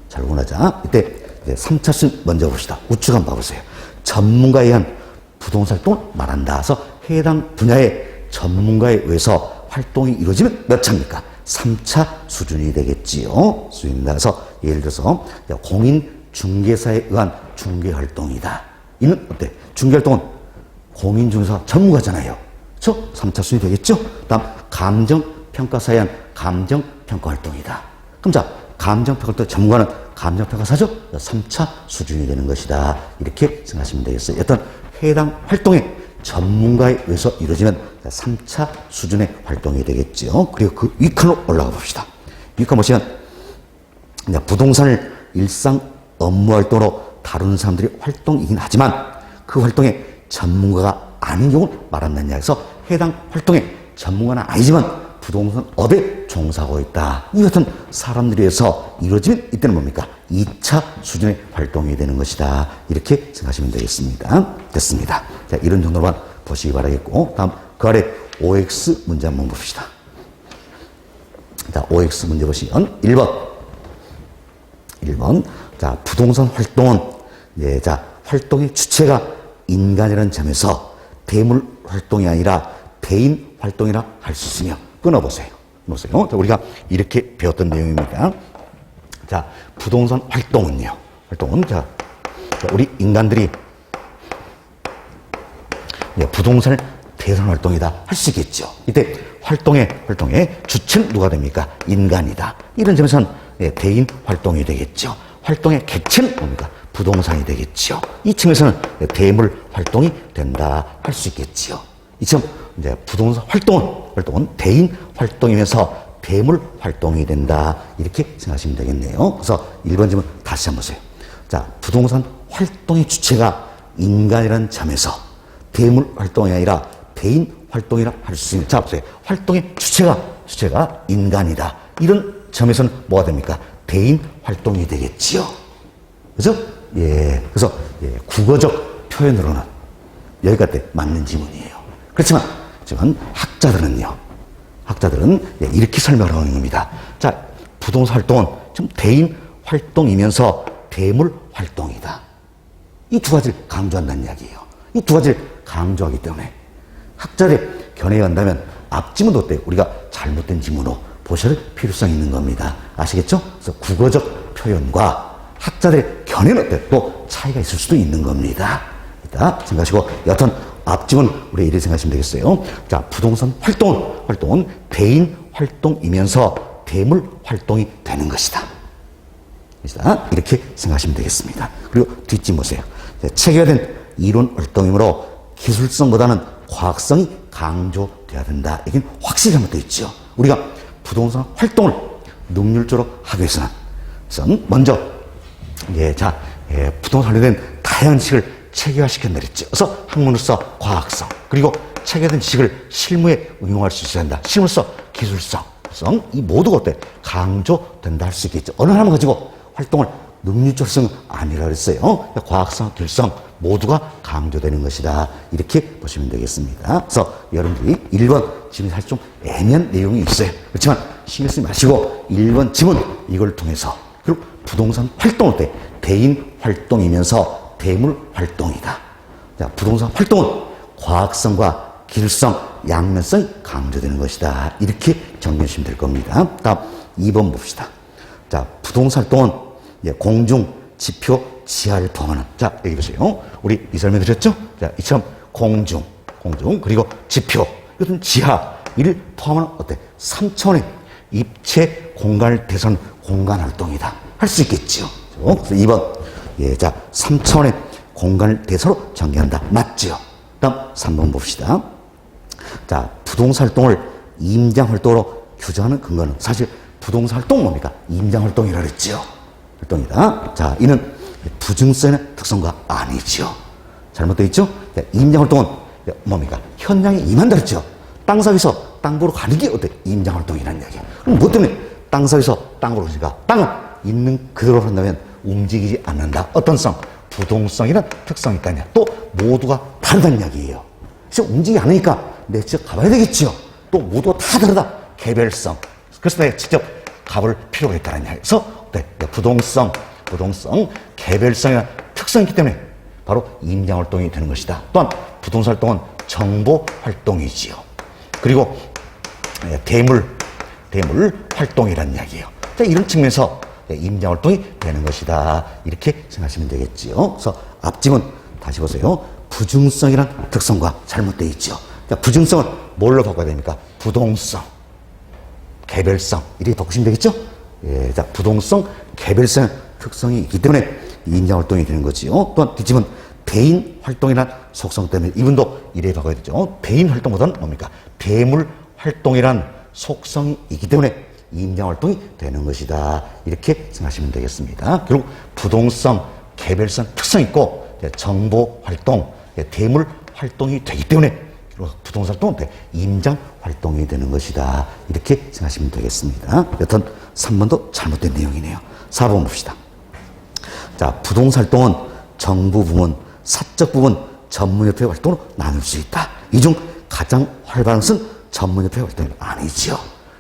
S1: 잘 구분하자. 이때 이제 3차 수준 먼저 봅시다. 우측 한번 봐보세요. 전문가에 의한 부동산 활동을 말한다. 그래서 해당 분야의 전문가에 의해서 활동이 이루어지면 몇 차입니까? 3차 수준이 되겠지요. 수준입니다. 그래서 예를 들어서 공인중개사에 의한 중개활동이다. 이는 어때? 중개활동은 공인중개사 전문가잖아요. 그렇죠? 3차 수준이 되겠죠? 다음 감정평가사에 의한 감정평가활동이다. 그럼 자, 감정평가활동 전문가는 감정평가사죠? 3차 수준이 되는 것이다. 이렇게 생각하시면 되겠어요. 어떤 해당 활동에 전문가에 의해서 이루어지면 3차 수준의 활동이 되겠죠. 그리고 그 윗칸으로 올라가 봅시다. 윗칸 보시면, 부동산을 일상 업무 활동으로 다루는 사람들이 활동이긴 하지만 그 활동에 전문가가 아닌 경우를 말한다냐 해서 해당 활동에 전문가는 아니지만 부동산업에 종사하고 있다. 이 같은 사람들에 의해서 이루어지면 이때는 뭡니까? 2차 수준의 활동이 되는 것이다. 이렇게 생각하시면 되겠습니다. 됐습니다. 자, 이런 정도만 보시기 바라겠고, 다음 그 아래 OX 문제 한번 봅시다. 자, OX 문제 보시면 1번. 1번. 자, 부동산 활동은, 예, 자, 활동의 주체가 인간이라는 점에서 대물 활동이 아니라 대인 활동이라 할 수 있으며, 끊어보세요. 보세요. 자, 우리가 이렇게 배웠던 내용입니다. 자, 부동산 활동은요. 활동은, 자, 우리 인간들이 예, 부동산을 대상 활동이다 할 수 있겠죠. 이때 활동의 주체는 누가 됩니까? 인간이다. 이런 점에서는 예, 대인 활동이 되겠죠. 활동의 객체는 뭡니까? 부동산이 되겠죠. 이 층에서는 예, 대물 활동이 된다 할 수 있겠죠. 이처럼 이제 부동산 활동은 대인 활동이면서 대물 활동이 된다 이렇게 생각하시면 되겠네요. 그래서 1번 질문 다시 한번 보세요. 자, 부동산 활동의 주체가 인간이라는 점에서 대물 활동이 아니라 대인 활동이라 할 수 있는. 자, 보세요. 활동의 주체가 인간이다. 이런 점에서는 뭐가 됩니까? 대인 활동이 되겠지요. 그죠? 예. 그래서, 예, 국어적 표현으로는 여기까지 맞는 지문이에요. 그렇지만 학자들은 예, 이렇게 설명을 하는 겁니다. 자, 부동산 활동은 좀 대인 활동이면서 대물 활동이다. 이 두 가지를 강조한다는 이야기예요. 이 두 가지를 강조하기 때문에 학자들의 견해에 의한다면 앞지문도 어때요? 우리가 잘못된 지문으로 보셔야 할 필요성이 있는 겁니다. 아시겠죠? 그래서 국어적 표현과 학자들의 견해는 어때요? 또 차이가 있을 수도 있는 겁니다. 이따 생각하시고, 여하튼 앞지문 우리 이렇게 생각하시면 되겠어요. 자, 부동산 활동은 대인 활동이면서 대물 활동이 되는 것이다. 이렇게 생각하시면 되겠습니다. 그리고 뒷짐 보세요. 체계화된 이론 활동이므로 기술성보다는 과학성이 강조돼야 된다. 이게 확실히 잘못되어 있죠. 우리가 부동산 활동을 능률적으로 하기 위해서는 먼저 부동산 관련된 다양한 지식을 체계화시켜야 되겠죠. 그래서 학문으로서 과학성, 그리고 체계화된 지식을 실무에 응용할 수 있어야 한다. 실무로서 기술성, 이 모두가 어때? 강조된다 할 수 있겠죠. 어느 하나만 가지고 활동을 능률적성 아니라 그랬어요. 과학성, 기술성 모두가 강조되는 것이다. 이렇게 보시면 되겠습니다. 그래서 여러분들이 1번 지금 사실 좀 애매한 내용이 있어요. 그렇지만 신경 쓰지 마시고 1번 지문 이걸 통해서, 그리고 부동산 활동을 때 대인 활동이면서 대물 활동이다. 자, 부동산 활동은 과학성과 기술성, 양면성이 강조되는 것이다. 이렇게 정리해 주시면 될 겁니다. 다음 2번 봅시다. 자, 부동산 활동은 공중, 지표, 지하를 포함하는. 자, 여기 보세요. 우리 이 설명 드렸죠? 자, 이처럼 공중, 그리고 지표, 이것은 지하, 이를 포함하는 어때? 3차원의 입체 공간을 대상 공간 활동이다. 할 수 있겠죠. 그래서 2번. 자, 3차원의 공간을 대서로 전개한다. 맞죠? 다음 3번 봅시다. 자, 부동산 활동을 임장 활동으로 규정하는 근거는 사실 부동산 활동 뭡니까? 임장 활동이라 그랬죠. 활동이다. 자, 이는 부증성의 특성과 아니죠. 잘못되어 있죠? 임장 활동은 뭡니까? 현장에 임한다 그랬죠. 땅 사이에서 땅 보러 가는 게 어때? 임장 활동이라는 얘기야. 그럼 뭐 때문에 땅 사이에서 땅 보러 가니까? 땅은 있는 그대로 한다면 움직이지 않는다. 어떤 성? 부동성이란 특성이 있다냐. 또 모두가 다르다는 이야기예요. 그래서 움직이지 않으니까 내가 직접 가봐야 되겠죠. 또 모두가 다 다르다. 개별성. 그래서 내가 직접 가볼 필요가 있다는 이야기. 그래서 부동성, 개별성이라는 특성이 있기 때문에 바로 임장 활동이 되는 것이다. 또한 부동산 활동은 정보 활동이지요. 그리고 대물 활동이라는 이야기예요. 자, 이런 측면에서 임장 활동이 되는 것이다. 이렇게 생각하시면 되겠지요. 그래서 앞집은 다시 보세요. 부증성이란 특성과 잘못되어 있죠. 자, 부증성은 뭘로 바꿔야 됩니까? 부동성, 개별성. 이렇게 바꾸시면 되겠죠? 예, 자, 부동성, 개별성 특성이 있기 때문에 임장 활동이 되는 거지요. 또한 뒷집은 대인 활동이란 속성 때문에 이분도 이래 바꿔야 되죠. 대인 활동보다는 뭡니까? 대물 활동이란 속성이 있기 때문에 임장 활동이 되는 것이다. 이렇게 생각하시면 되겠습니다. 결국 부동성, 개별성 특성이 있고 정보 활동, 대물 활동이 되기 때문에 부동산 활동은 임장 활동이 되는 것이다. 이렇게 생각하시면 되겠습니다. 여튼 3번도 잘못된 내용이네요. 4번 봅시다. 자, 부동산 활동은 정부 부문, 사적 부문, 전문협회 활동으로 나눌 수 있다. 이 중 가장 활발한 것은 전문협회 활동이 아니죠.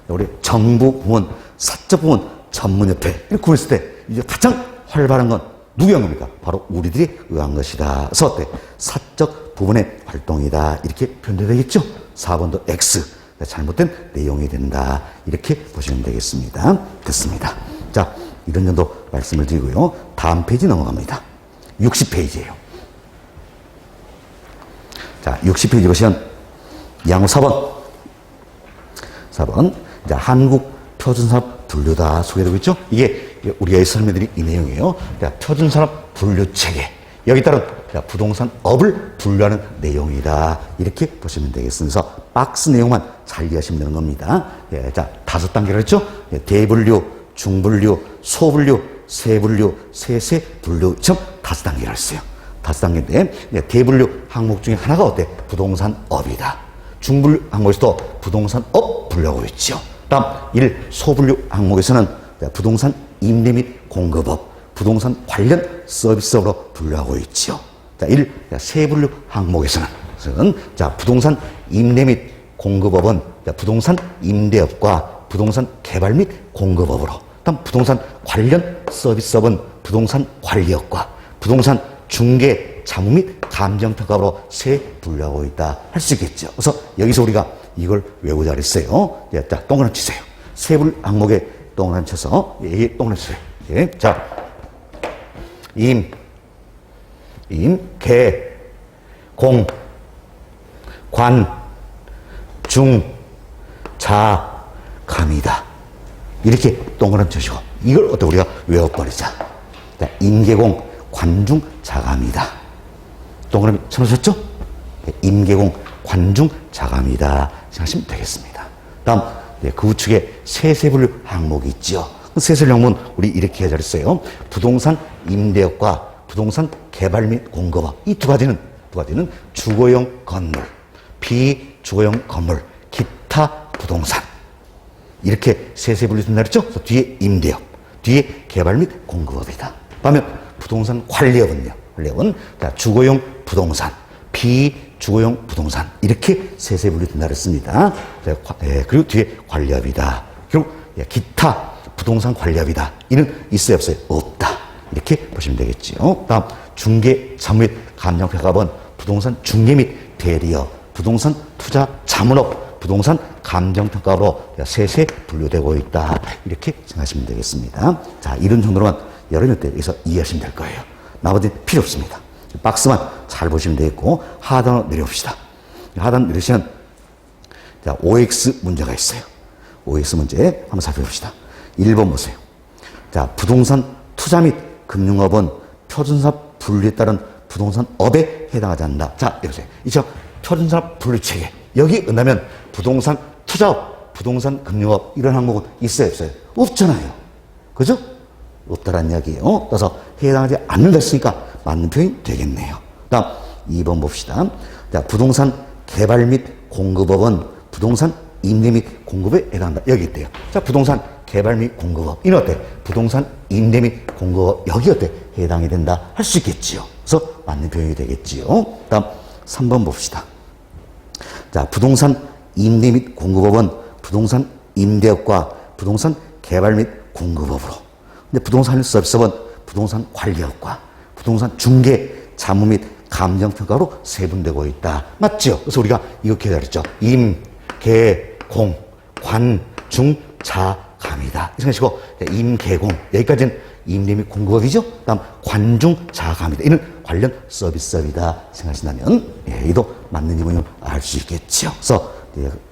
S1: 우리 정부 부문, 사적 부문, 전문협회 이렇게 구했을 때 이제 가장 활발한 건 누구의 겁니까? 바로 우리들이 의한 것이다. 그래서 어때? 사적 부분의 활동이다. 이렇게 표현되겠죠? 4번도 X. 잘못된 내용이 된다. 이렇게 보시면 되겠습니다. 됐습니다. 자, 이런 정도 말씀을 드리고요. 다음 페이지 넘어갑니다. 60페이지예요. 자, 60페이지 보시면 양호 4번. 4번. 자, 한국 표준산업 분류다 소개되고 있죠? 이게 우리가 설명드린 이 내용이에요. 자, 표준산업 분류 체계. 여기 따른 부동산업을 분류하는 내용이다. 이렇게 보시면 되겠습니다. 그래서 박스 내용만 잘 이해하시면 되는 겁니다. 예, 자, 5단계를 했죠? 예, 대분류, 중분류, 소분류, 세분류, 세세분류, 5단계를 했어요. 5단계인데, 예, 대분류 항목 중에 하나가 어때? 부동산업이다. 중분류 항목에서도 부동산업 분류하고 있죠. 다음 1. 소분류 항목에서는 부동산 임대 및 공급업, 부동산 관련 서비스업으로 분류하고 있죠. 자, 1. 세분류 항목에서는 자, 부동산 임대 및 공급업은 부동산 임대업과 부동산 개발 및 공급업으로, 다음 부동산 관련 서비스업은 부동산 관리업과 부동산 중개, 자무 및 감정평가업으로 세 분류하고 있다 할 수 있겠죠. 그래서 여기서 우리가 이걸 외우자 그랬어요. 예, 자, 동그라미 치세요. 세분류 항목에 동그라미 쳐서, 예, 동그라미 치세요. 예, 자, 개, 공, 관, 중, 자, 감이다. 이렇게 동그라미 쳐시고, 이걸 어떻게 우리가 외워버리자. 자, 임계공, 관중, 자감이다. 동그라미 쳐놓으셨죠? 임계공, 관중, 자감이다. 생각하시면 되겠습니다. 다음, 그 우측에 세세분류 항목이 있죠. 세세분류 항목은 우리 이렇게 해야겠어요. 부동산 임대업과 부동산 개발 및 공급업. 이 두 가지는 주거용 건물, 비주거용 건물, 기타 부동산. 이렇게 세세분류 된다 그랬죠? 그래서 뒤에 임대업, 뒤에 개발 및 공급업이다. 반면 부동산 관리업은요. 관리업은 주거용 부동산, 비주거용 부동산. 이렇게 세세분류 된다 그랬습니다. 그리고 뒤에 관리업이다. 그리고 기타 부동산 관리업이다. 이는 있어요, 없어요? 없다. 이렇게 보시면 되겠죠. 다음, 중개, 자무 및 감정평가업은 부동산 중개 및 대리업, 부동산 투자 자문업, 부동산 감정평가업으로 세세 분류되고 있다. 이렇게 생각하시면 되겠습니다. 자, 이런 정도로만 여러분들 이해하시면 될 거예요. 나머지는 필요 없습니다. 박스만 잘 보시면 되겠고, 하단으로 내려옵시다. 하단 내리시면, 자, OX 문제가 있어요. OX 문제 한번 살펴봅시다. 1번 보세요. 자, 부동산 투자 및 금융업은 표준산업 분류에 따른 부동산업에 해당하지 않는다. 자, 이러세요. 이죠? 표준산업 분류 체계. 여기 끝나면 부동산 투자업, 부동산 금융업 이런 항목은 있어요, 없어요? 없잖아요. 그죠? 없다라는 이야기예요. 그래서 해당하지 않는다 했으니까 맞는 표현이 되겠네요. 다음 2번 봅시다. 자, 부동산 개발 및 공급업은 부동산 임대 및 공급에 해당한다. 여기 있대요. 자, 부동산 개발 및 공급업. 이는 어때? 부동산 임대 및 공급업. 여기 어때? 해당이 된다. 할 수 있겠지요. 그래서 맞는 표현이 되겠지요. 다음 3번 봅시다. 자, 부동산 임대 및 공급업은 부동산 임대업과 부동산 개발 및 공급업으로. 근데 부동산 서비스업은 부동산 관리업과 부동산 중개, 자무 및 감정평가로 세분되고 있다. 맞죠? 그래서 우리가 이렇게 해야겠죠. 임, 개, 공, 관, 중, 자, 감이다. 이렇게 하시고, 임, 개, 공. 여기까지는 임대 및 공급업이죠. 다음, 관, 중, 자, 감이다. 이는 관련 서비스업이다. 생각하신다면, 예, 이도 맞는 지문을 알 수 있겠죠. 그래서,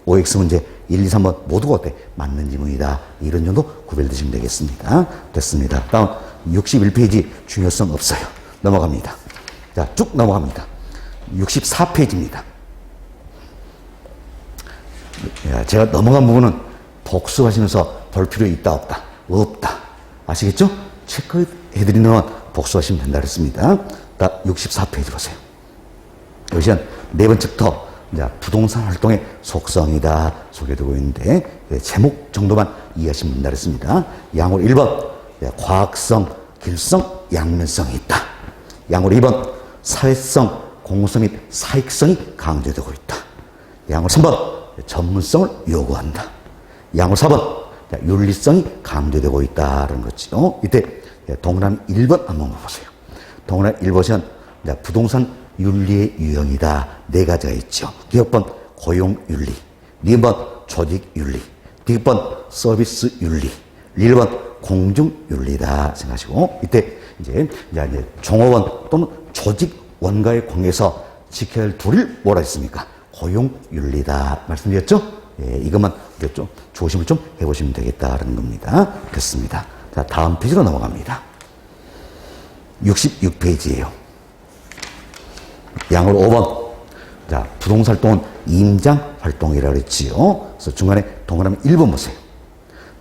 S1: OX 문제 1, 2, 3번 모두가 어때? 맞는 지문이다. 이런 정도 구별되시면 되겠습니다. 됐습니다. 다음, 61페이지 중요성 없어요. 넘어갑니다. 자, 쭉 넘어갑니다. 64페이지입니다. 제가 넘어간 부분은 복습하시면서 볼 필요 있다, 없다? 없다. 아시겠죠? 체크해드리는 동안 복습하시면 된다 그랬습니다. 64페이지 보세요. 여기는 네 번째부터 부동산 활동의 속성이다 소개되고 있는데, 제목 정도만 이해하시면 된다 그랬습니다. 양으로 1번, 과학성, 길성, 양면성이 있다. 양으로 2번, 사회성, 공공성 및 사익성이 강조되고 있다. 양으로 3번, 전문성을 요구한다. 양으로 4번, 윤리성이 강조되고 있다는 거죠. 이때 동그라미 1번 한번 보세요. 동그라미 1번은 부동산 윤리의 유형이다. 네 가지가 있죠. 기업번 고용윤리, 2번 조직윤리, 디귿번 서비스 윤리, 1번 공중윤리다 생각하시고, 이때 이제 종업원 또는 조직원과의 관계에서 지켜야 할 도리를 뭐라 했습니까? 고용윤리다 말씀드렸죠? 예, 이것만 좀 조심을 좀 해보시면 되겠다는 겁니다. 됐습니다. 자, 다음 페이지로 넘어갑니다. 66페이지예요. 양으로 5번. 자, 부동산 활동은 임장 활동이라고 그랬지요. 그래서 중간에 동그라미 1번 보세요.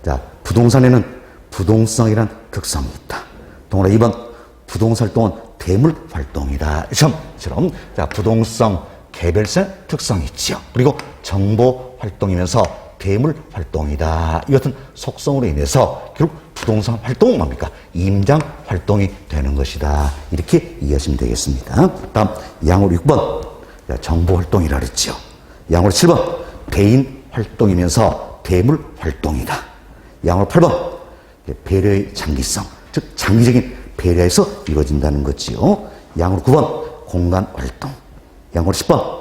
S1: 자, 부동산에는 부동성이란 특성이 있다. 동그라미 2번. 부동산 활동은 대물 활동이다. 처럼 자, 부동성, 개별성 특성이 있지요. 그리고 정보 활동이면서 대물 활동이다. 이 같은 속성으로 인해서 결국 부동산 활동은 뭡니까? 임장 활동이 되는 것이다. 이렇게 이해하시면 되겠습니다. 다음 양으로 6번. 정보 활동이라 그랬죠. 양으로 7번. 대인 활동이면서 대물 활동이다. 양으로 8번. 배려의 장기성, 즉 장기적인 배려에서 이루어진다는 거지요. 양으로 9번. 공간 활동. 양으로 10번.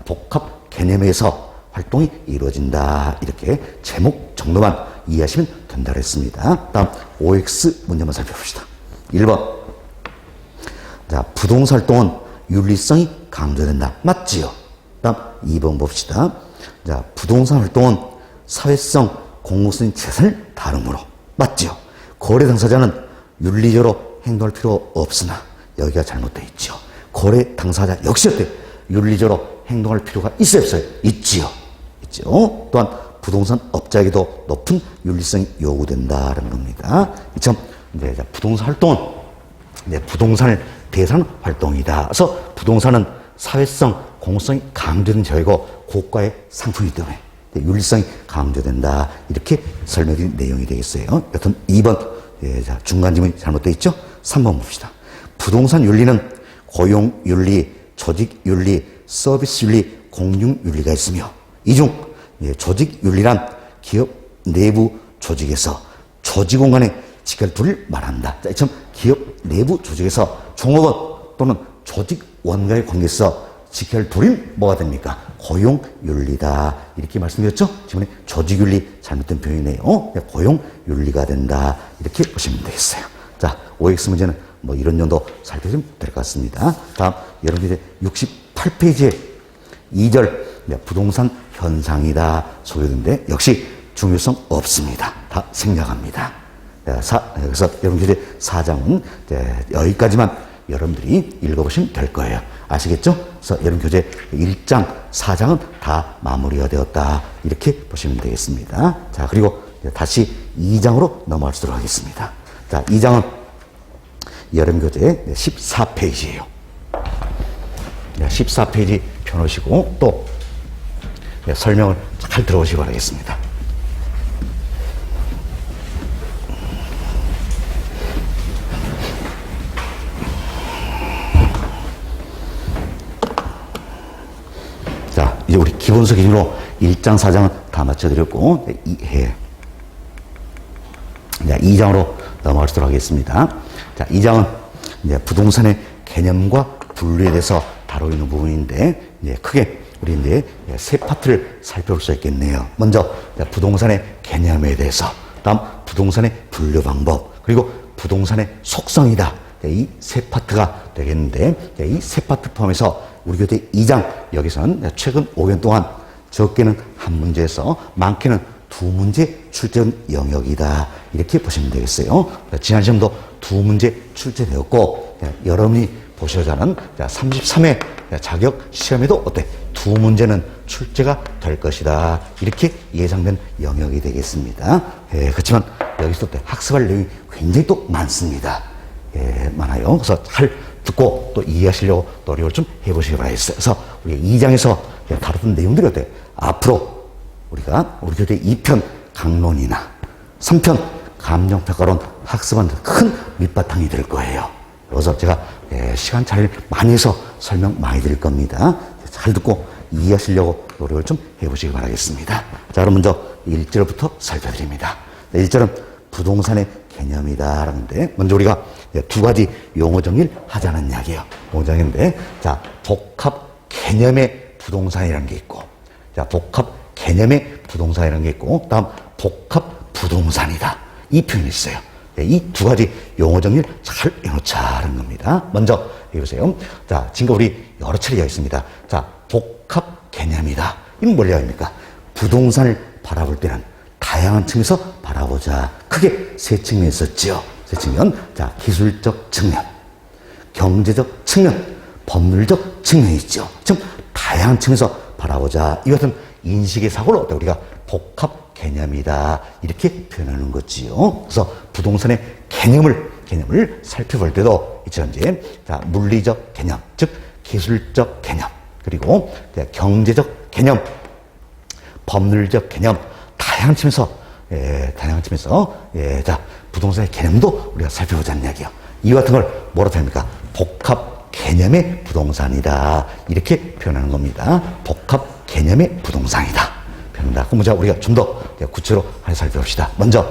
S1: 복합 개념에서 활동이 이루어진다. 이렇게 제목 정도만 이해하시면 된다 그랬습니다. 다음 OX 문제 한번 살펴봅시다. 1번. 자, 부동산 활동은 윤리성이 강조된다. 맞지요? 다음 2번 봅시다. 자, 부동산 활동은 사회성, 공공성인 재산을 다루므로. 맞지요? 거래 당사자는 윤리적으로 행동할 필요 없으나 여기가 잘못되어 있죠. 거래 당사자 역시 어때? 윤리적으로 행동할 필요가 있어요, 없어요? 있지요. 있죠. 또한 부동산 업자에게도 높은 윤리성이 요구된다는 겁니다. 이처럼 이제 부동산 활동은 이제 부동산을 대상하는 활동이다. 그래서 부동산은 사회성, 공공성이 강조된 저희고 고가의 상품이기 때문에 윤리성이 강조된다. 이렇게 설명드린 내용이 되겠어요. 여튼 2번 자, 중간 지문이 잘못되어 있죠. 3번 봅시다. 부동산 윤리는 고용윤리, 조직윤리, 서비스윤리, 공중윤리가 있으며 이 중 조직윤리란 기업 내부 조직에서 조직원 간의 직결도를 말한다. 자, 이처럼 기업 내부 조직에서 종업원 또는 조직원과의 관계에서 직결도는 뭐가 됩니까? 고용윤리다. 이렇게 말씀드렸죠? 지금에 조직윤리 잘못된 표현이네요. 고용윤리가 된다. 이렇게 보시면 되겠어요. 자, OX 문제는 뭐 이런 정도 살펴보시면 될 것 같습니다. 다음, 여러분 이제 68페이지에 2절 부동산 현상이다 소개되는데 역시 중요성 없습니다. 다 생략합니다. 그래서 여러분 이제 4장은 여기까지만 여러분들이 읽어보시면 될 거예요. 아시겠죠? 그래서 여러분 교재 1장, 4장은 다 마무리가 되었다. 이렇게 보시면 되겠습니다. 자, 그리고 다시 2장으로 넘어가도록 하겠습니다. 자, 2장은 여러분 교재 14페이지예요. 14페이지 펴놓으시고 또 설명을 잘 들어보시기 바라겠습니다. 자, 이제 우리 기본서 기준으로 1장, 4장은 다 맞춰드렸고, 2장으로 넘어가도록 하겠습니다. 자, 2장은 이제 부동산의 개념과 분류에 대해서 다루고 있는 부분인데, 이제 크게 우리 이제 세 파트를 살펴볼 수 있겠네요. 먼저, 부동산의 개념에 대해서, 다음 부동산의 분류 방법, 그리고 부동산의 속성이다. 이 세 파트가 되겠는데, 이 세 파트 포함해서 우리 교재 2장, 여기서는 최근 5년 동안 적게는 한 문제에서 많게는 두 문제 출제된 영역이다. 이렇게 보시면 되겠어요. 지난 시험도 두 문제 출제되었고, 여러분이 보셔야 하는 33회 자격 시험에도 어때? 두 문제는 출제가 될 것이다. 이렇게 예상된 영역이 되겠습니다. 그렇지만 여기서 또 학습할 내용이 굉장히 또 많습니다. 많아요. 그래서 잘 듣고 또 이해하시려고 노력을 좀 해보시기 바라겠어요. 그래서 우리 2장에서 다뤘던 내용들이 어때? 앞으로 우리가 우리 교재 2편 강론이나 3편 감정평가론 학습하는 큰 밑바탕이 될 거예요. 그래서 제가 시간 잘 많이 해서 설명 많이 드릴 겁니다. 잘 듣고 이해하시려고 노력을 좀 해보시기 바라겠습니다. 자, 그럼 먼저 1절부터 살펴드립니다. 1절은 부동산의 개념이다 라는데, 먼저 우리가 두 가지 용어 정리를 하자는 이야기예요. 용어 정리인데, 자, 복합 개념의 부동산이라는 게 있고, 자, 복합 개념의 부동산이라는 게 있고, 다음 복합 부동산이다, 이 표현이 있어요. 이 두 가지 용어 정리를 잘 해놓자는 겁니다. 먼저 여기 보세요. 자, 지금 우리 여러 차례 이야기했습니다. 자, 복합 개념이다. 이건 뭘 이야기합니까? 부동산을 바라볼 때는 다양한 측면에서 바라보자. 크게 세 측면이 있었죠. 세 측면. 자, 기술적 측면, 경제적 측면, 법률적 측면이 있죠. 지금 다양한 측면에서 바라보자. 이 같은 인식의 사고를 우리가 복합 개념이다, 이렇게 표현하는 거지요. 그래서 부동산의 개념을 살펴볼 때도 있죠. 이제 자, 물리적 개념, 즉 기술적 개념, 그리고 경제적 개념, 법률적 개념, 다양한 측면에서 자, 부동산의 개념도 우리가 살펴보자는 이야기예요. 이 같은 걸 뭐라고 합니까? 복합 개념의 부동산이다, 이렇게 표현하는 겁니다. 복합 개념의 부동산이다 표현한다. 그럼 우리가 좀 더 구체로 하나 살펴봅시다. 먼저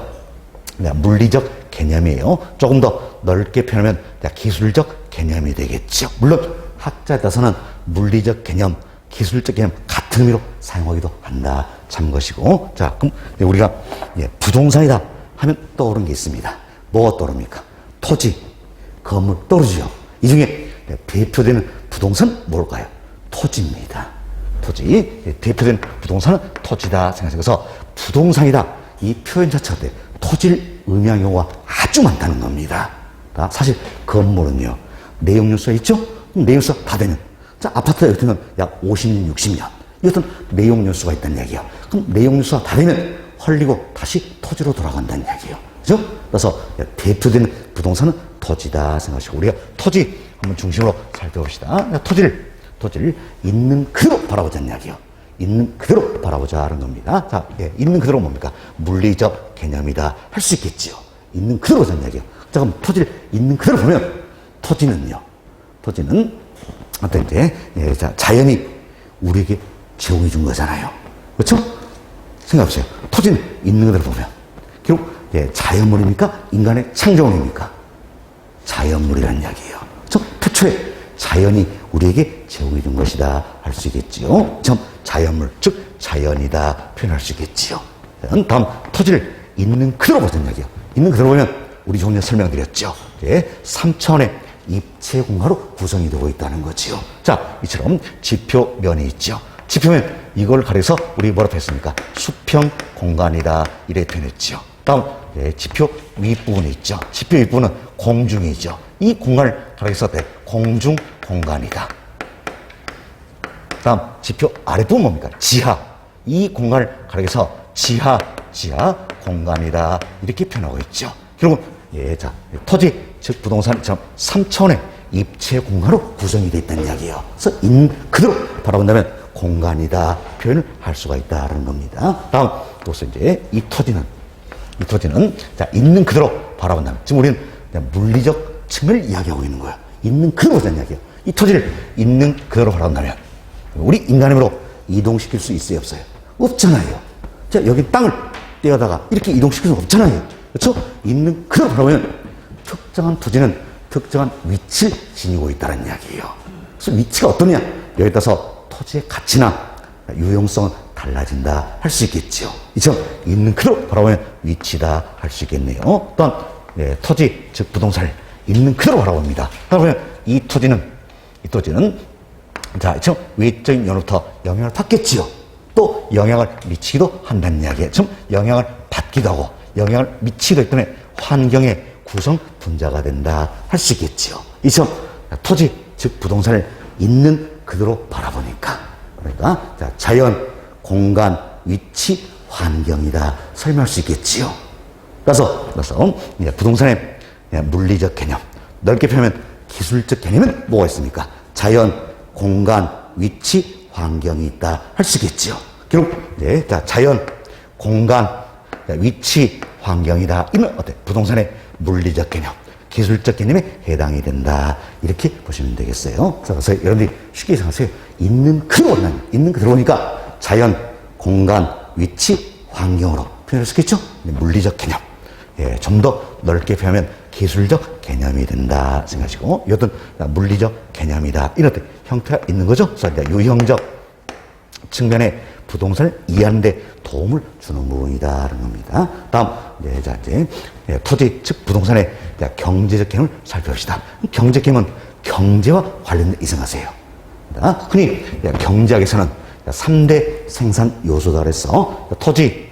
S1: 물리적 개념이에요. 조금 더 넓게 표현하면 기술적 개념이 되겠죠. 물론 학자에 따라서는 물리적 개념, 기술적 개념 같은 의미로 사용하기도 한다, 참 것이고. 자, 그럼 우리가 부동산이다 하면 떠오르는 게 있습니다. 뭐가 떠오릅니까? 토지, 건물 떠오르죠. 이 중에 대표되는 부동산 뭘까요? 토지입니다. 토지, 대표된 부동산은 토지다 생각해서 부동산이다, 이 표현 자체가 토지를 의미하는 경우가 아주 많다는 겁니다. 사실 건물은요, 내용 요소가 있죠? 내용 요소가 다 되면, 자, 아파트 같은 약 50년, 60년, 이것은 내용 요소가 있다는 이야기예요. 그럼 내용 요소가 다 되면 헐리고 다시 토지로 돌아간다는 이야기예요. 그죠? 그래서 대표되는 부동산은 토지다 생각하시고, 우리가 토지 한번 중심으로 살펴봅시다. 토지를 있는 그대로 바라보자는 이야기예요. 있는 그대로 바라보자는 겁니다. 자, 있는 그대로 뭡니까? 물리적 개념이다 할 수 있겠지요. 있는 그대로 보자는 이야기예요. 자, 그럼 토지를 있는 그대로 보면 토지는 어떤 자, 자연이 우리에게 제공해 준 거잖아요. 그렇죠? 생각해보세요. 토지는 있는 그대로 보면 결국 자연물입니까? 인간의 창조물입니까? 자연물이라는 이야기예요. 태초에 자연이 우리에게 제공해 준 것이다 할 수 있겠지요. 자연물, 즉 자연이다 표현할 수 있겠지요. 다음, 토지를 있는 그대로 보자는 이야기예요. 있는 그대로 보면 우리 조금 전에 설명드렸죠. 3차원의 입체 공간으로 구성이 되고 있다는 거지요. 자, 이처럼 지표면이 있죠. 지표면, 이걸 가려서 우리 뭐라고 했습니까? 수평 공간이다, 이래 표현했죠. 다음, 지표 윗부분이 있죠. 지표 윗부분은 공중이죠. 이 공간을 가려서 공중 공간이다. 다음, 지표 아랫부분 뭡니까? 지하. 이 공간을 가려서 지하 공간이다, 이렇게 표현하고 있죠. 결국 자, 토지, 즉 부동산처럼 3차원의 입체 공간으로 구성이 되어 있다는 이야기예요. 그래서 그대로 바라본다면 공간이다 표현을 할 수가 있다는 겁니다. 다음, 그래서 이제 이 토지는 자, 있는 그대로 바라본다면, 지금 우리는 물리적 측면을 이야기하고 있는 거예요. 있는 그대로 보자는 이야기예요. 이 토지를 있는 그대로 바라본다면 우리 인간의 힘으로 이동시킬 수 있어요, 없어요? 없잖아요. 자, 여기 땅을 떼어다가 이렇게 이동시킬 수 없잖아요. 그렇죠? 있는 그대로 바라보면 특정한 토지는 특정한 위치를 지니고 있다는 이야기예요. 그래서 위치가 어떠냐? 여기에 따라서 토지의 가치나 유용성은 달라진다 할 수 있겠죠. 이처럼 있는 그대로 바라보면 위치다 할 수 있겠네요. 또한 토지, 즉 부동산을 있는 그대로 바라봅니다. 그러면 이 토지는 자, 좀 외적인 요인부터 영향을 받겠지요. 또 영향을 미치기도 한다는 이야기예요. 좀 영향을 받기도 하고 영향을 미치기도 하기 때문에 환경의 구성 분자가 된다 할 수 있겠지요. 이처럼 토지, 즉 부동산을 있는 그대로 바라보니까, 그러니까 자, 자연, 공간, 위치, 환경이다 설명할 수 있겠지요. 그래서 부동산의 물리적 개념, 넓게 표현하면 기술적 개념은 뭐가 있습니까? 자연, 공간, 위치, 환경이 있다 할 수 있겠지요. 결국 자, 자연, 공간, 위치, 환경이다. 이는 부동산의 물리적 개념, 기술적 개념에 해당이 된다, 이렇게 보시면 되겠어요. 그래서 여러분들이 쉽게 생각하세요. 있는 그대로 보니까 자연, 공간, 위치, 환경으로 표현할 수 있겠죠? 물리적 개념, 예, 좀 더 넓게 표현하면 기술적 개념이 된다 생각하시고, 이것은 물리적 개념이다. 이런 형태가 있는 거죠. 그래서 이제 유형적 측면에 부동산을 이해하는 데 도움을 주는 부분이다라는 겁니다. 다음, 이제 토지, 즉 부동산의 경제적 개념을 살펴봅시다. 경제적 개념은 경제와 관련된 이생하세요. 흔히 경제학에서는 3대 생산 요소다 그래서 토지,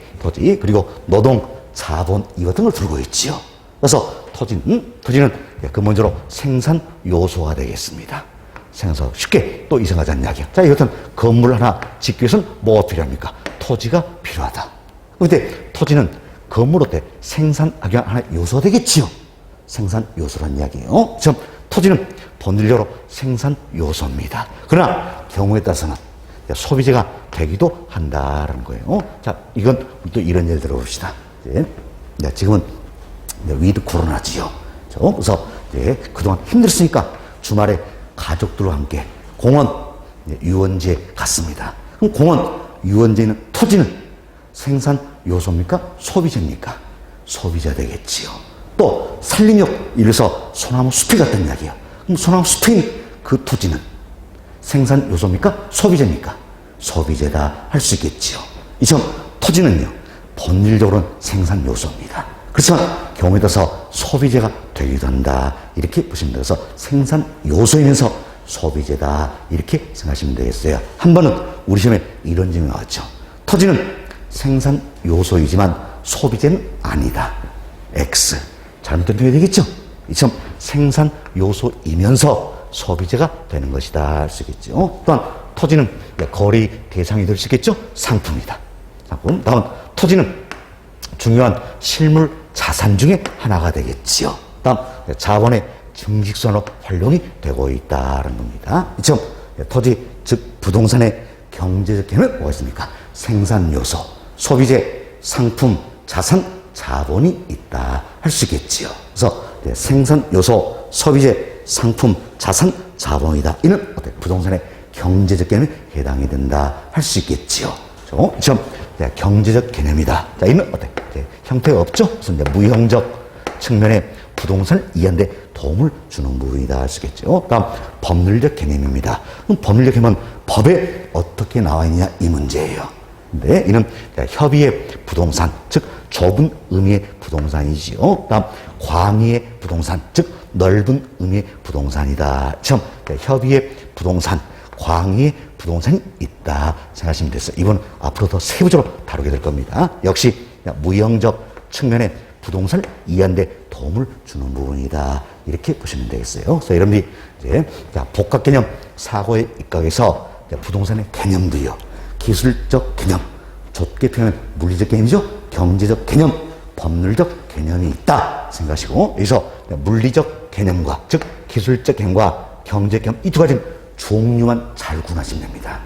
S1: 그리고 노동, 자본 이 같은 걸 들고 있지요. 그래서 토지는 근본적으로 생산 요소가 되겠습니다. 생산 쉽게 또 이생하자는 이야기야. 자, 이것은 건물 하나 짓기 위해서는 뭐가 필요합니까? 토지가 필요하다. 근데 토지는 건물로 때 생산하기 위한 하나의 요소가 되겠지요. 생산 요소란 이야기예요. 지금 토지는 본질적으로 생산 요소입니다. 그러나 경우에 따라서는 소비재가 되기도 한다라는 거예요. 자, 이건 또 이런 예를 들어봅시다. 지금은 위드 코로나지요. 그래서 그동안 힘들었으니까 주말에 가족들과 함께 공원, 유원지에 갔습니다. 그럼 공원, 유원지에 있는 토지는 생산 요소입니까? 소비재입니까? 소비자 되겠지요. 또 산림욕, 이래서 소나무 숲이 같은 이야기예요. 그럼 소나무 숲인 그 토지는 생산 요소입니까? 소비재입니까? 소비재다 할 수 있겠지요. 이처럼 토지는요, 본질적으로는 생산 요소입니다. 그렇지만 경우에 따라서 소비재가 되기도 한다. 이렇게 보시면 돼서 생산 요소이면서 소비재다. 이렇게 생각하시면 되겠어요. 한 번은 우리 시험에 이런 질문이 나왔죠. 토지는 생산 요소이지만 소비재는 아니다. X. 잘못된 표현이 되겠죠? 이처럼 생산 요소이면서 소비재가 되는 것이다. 할 수 있겠죠. 또한 토지는 거래 대상이 될 수 있겠죠? 상품이다. 상품. 다음, 토지는 중요한 실물 자산 중에 하나가 되겠지요. 다음, 자본의 증식선으로 활용이 되고 있다는 겁니다. 이처럼 토지, 즉 부동산의 경제적 개념은 뭐가 있습니까? 생산 요소, 소비재, 상품, 자산, 자본이 있다 할 수 있겠지요. 그래서 생산 요소, 소비재, 상품, 자산, 자본이다. 이는 부동산의 경제적 개념에 해당이 된다 할 수 있겠지요. 좀 경제적 개념이다. 자, 이는 형태가 없죠. 그래서 이제 무형적 측면에 부동산을 이해하는 데 도움을 주는 부분이다 할 수 있겠죠. 다음, 법률적 개념입니다. 그럼 법률적 개념은 법에 어떻게 나와 있느냐 이 문제예요. 근데 이는 협의의 부동산, 즉 좁은 의미의 부동산이지요. 다음, 광의의 부동산, 즉 넓은 의미의 부동산이다. 처음 협의의 부동산, 광의의 부동산이 있다 생각하시면 됐어요. 이번 앞으로 더 세부적으로 다루게 될 겁니다. 역시 무형적 측면에 부동산을 이해하는 데 도움을 주는 부분이다. 이렇게 보시면 되겠어요. 그래서 여러분들이 이제 복합 개념 사고의 입각에서 부동산의 개념도요. 기술적 개념, 좁게 표현하면 물리적 개념이죠. 경제적 개념, 법률적 개념이 있다 생각하시고, 여기서 물리적 개념과 즉 기술적 개념과 경제적 개념 이 두 가지는 종류만 잘 구분하시면 됩니다.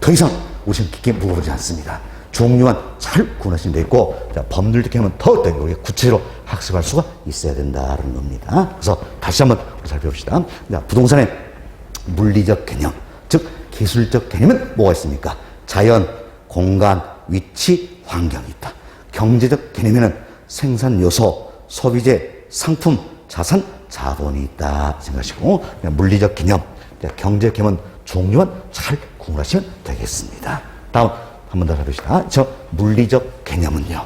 S1: 더 이상 우리는 깊게 물어보지 않습니다. 종류만 잘 구분하시면 되겠고, 법률적 개념은 더 구체적으로 학습할 수가 있어야 된다는 겁니다. 그래서 다시 한번 살펴봅시다. 부동산의 물리적 개념, 즉 기술적 개념은 뭐가 있습니까? 자연, 공간, 위치, 환경이 있다. 경제적 개념에는 생산 요소, 소비재, 상품, 자산, 자본이 있다 생각하시고, 물리적 개념, 경제적 개념은 종류만 잘 구분하시면 되겠습니다. 다음 한 번 더 해봅시다. 저 물리적 개념은요.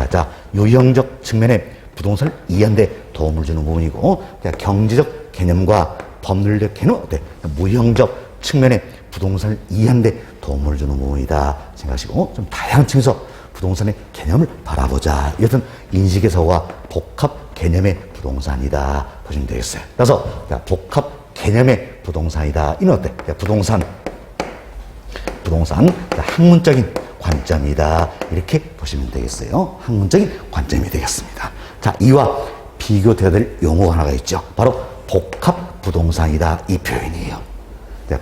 S1: 자, 유형적 측면에 부동산을 이해하는 데 도움을 주는 부분이고, 경제적 개념과 법률적 개념은 무형적 측면에 부동산을 이해하는 데 도움을 주는 부분이다 생각하시고, 좀 다양한 측면에서 부동산의 개념을 바라보자. 이것은 인식에서와 복합 개념의 부동산이다 보시면 되겠어요. 그래서 복합 개념의 부동산이다. 이는 어때? 부동산 학문적인 관점이다. 이렇게 보시면 되겠어요. 학문적인 관점이 되겠습니다. 자, 이와 비교되어야 될 용어가 하나가 있죠. 바로 복합 부동산이다. 이 표현이에요.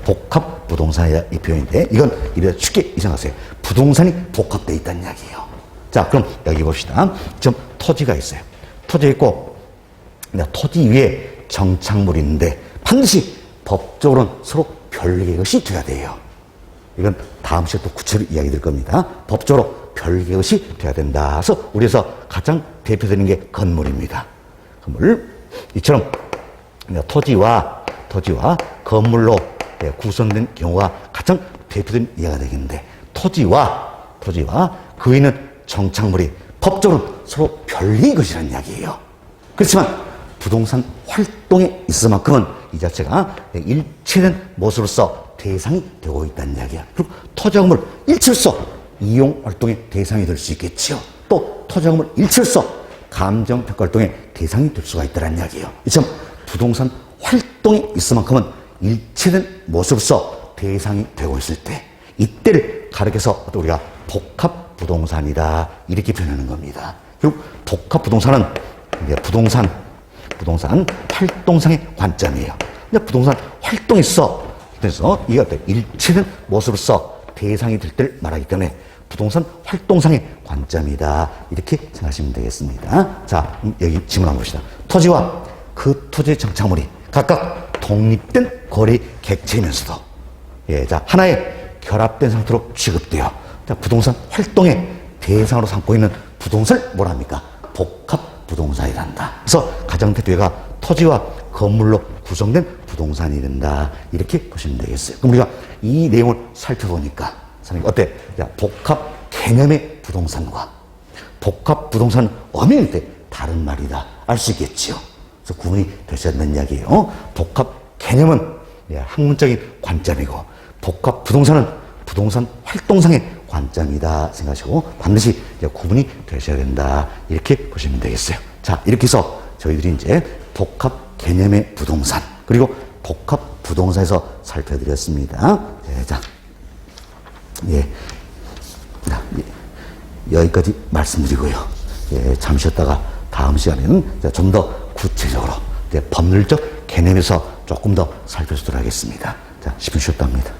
S1: 복합 부동산이다. 이 표현인데, 이건 이렇게 쉽게 이상하세요. 부동산이 복합되어 있다는 이야기예요. 자, 그럼 여기 봅시다. 지금 토지가 있어요. 토지가 있고, 토지 위에 정착물이 있는데 반드시 법적으로는 서로 별개의 것이 돼야 돼요. 이건 다음 시간에 또 구체적으로 이야기 드릴 겁니다. 법적으로 별개의 것이 돼야 된다. 그래서 우리에서 가장 대표되는 게 건물입니다. 건물. 이처럼 토지와 건물로 구성된 경우가 가장 대표적인 예가 되겠는데, 토지와 그 위는 정착물이 법적으로 서로 별개인 것이라는 이야기예요. 그렇지만 부동산 활동에 있을 만큼은 이 자체가 일체된 모습으로서 대상이 되고 있다는 이야기야. 그리고 토지건물 일체로서 이용 활동의 대상이 될 수 있겠지요. 또 토지건물 일체로서 감정평가 활동의 대상이 될 수가 있다는 이야기예요. 이처럼 부동산 활동에 있을 만큼은 일체된 모습으로서 대상이 되고 있을 때, 이때를 가리켜서 우리가 복합부동산이다 이렇게 표현하는 겁니다. 결국 복합부동산은 부동산 활동상의 관점이에요. 부동산 활동이 있어. 그래서 이게 일체된 모습으로서 대상이 될 때를 말하기 때문에 부동산 활동상의 관점이다 이렇게 생각하시면 되겠습니다. 자, 여기 질문 한번 봅시다. 토지와 그 토지의 정착물이 각각 독립된 거래 객체이면서도 자, 하나의 결합된 상태로 취급되어 부동산 활동의 대상으로 삼고 있는 부동산을 뭐라 합니까? 복합부동산이란다. 그래서 가장 대표가 토지와 건물로 구성된 부동산이 된다 이렇게 보시면 되겠어요. 그럼 우리가 이 내용을 살펴보니까 선생님 어때? 복합 개념의 부동산과 복합부동산 엄연히 때 다른 말이다 알 수 있겠지요. 그래서 구분이 되셔야 된다는 이야기예요. 복합 개념은 학문적인 관점이고, 복합 부동산은 부동산 활동상의 관점이다 생각하시고 반드시 구분이 되셔야 된다 이렇게 보시면 되겠어요. 자, 이렇게 해서 저희들이 이제 복합 개념의 부동산 그리고 복합 부동산에서 살펴드렸습니다. 자, 여기까지 말씀드리고요. 잠시 쉬었다가 다음 시간에는 좀 더 구체적으로 법률적 개념에서 조금 더 살펴보도록 하겠습니다. 자, 10분 쉬었다 합니다.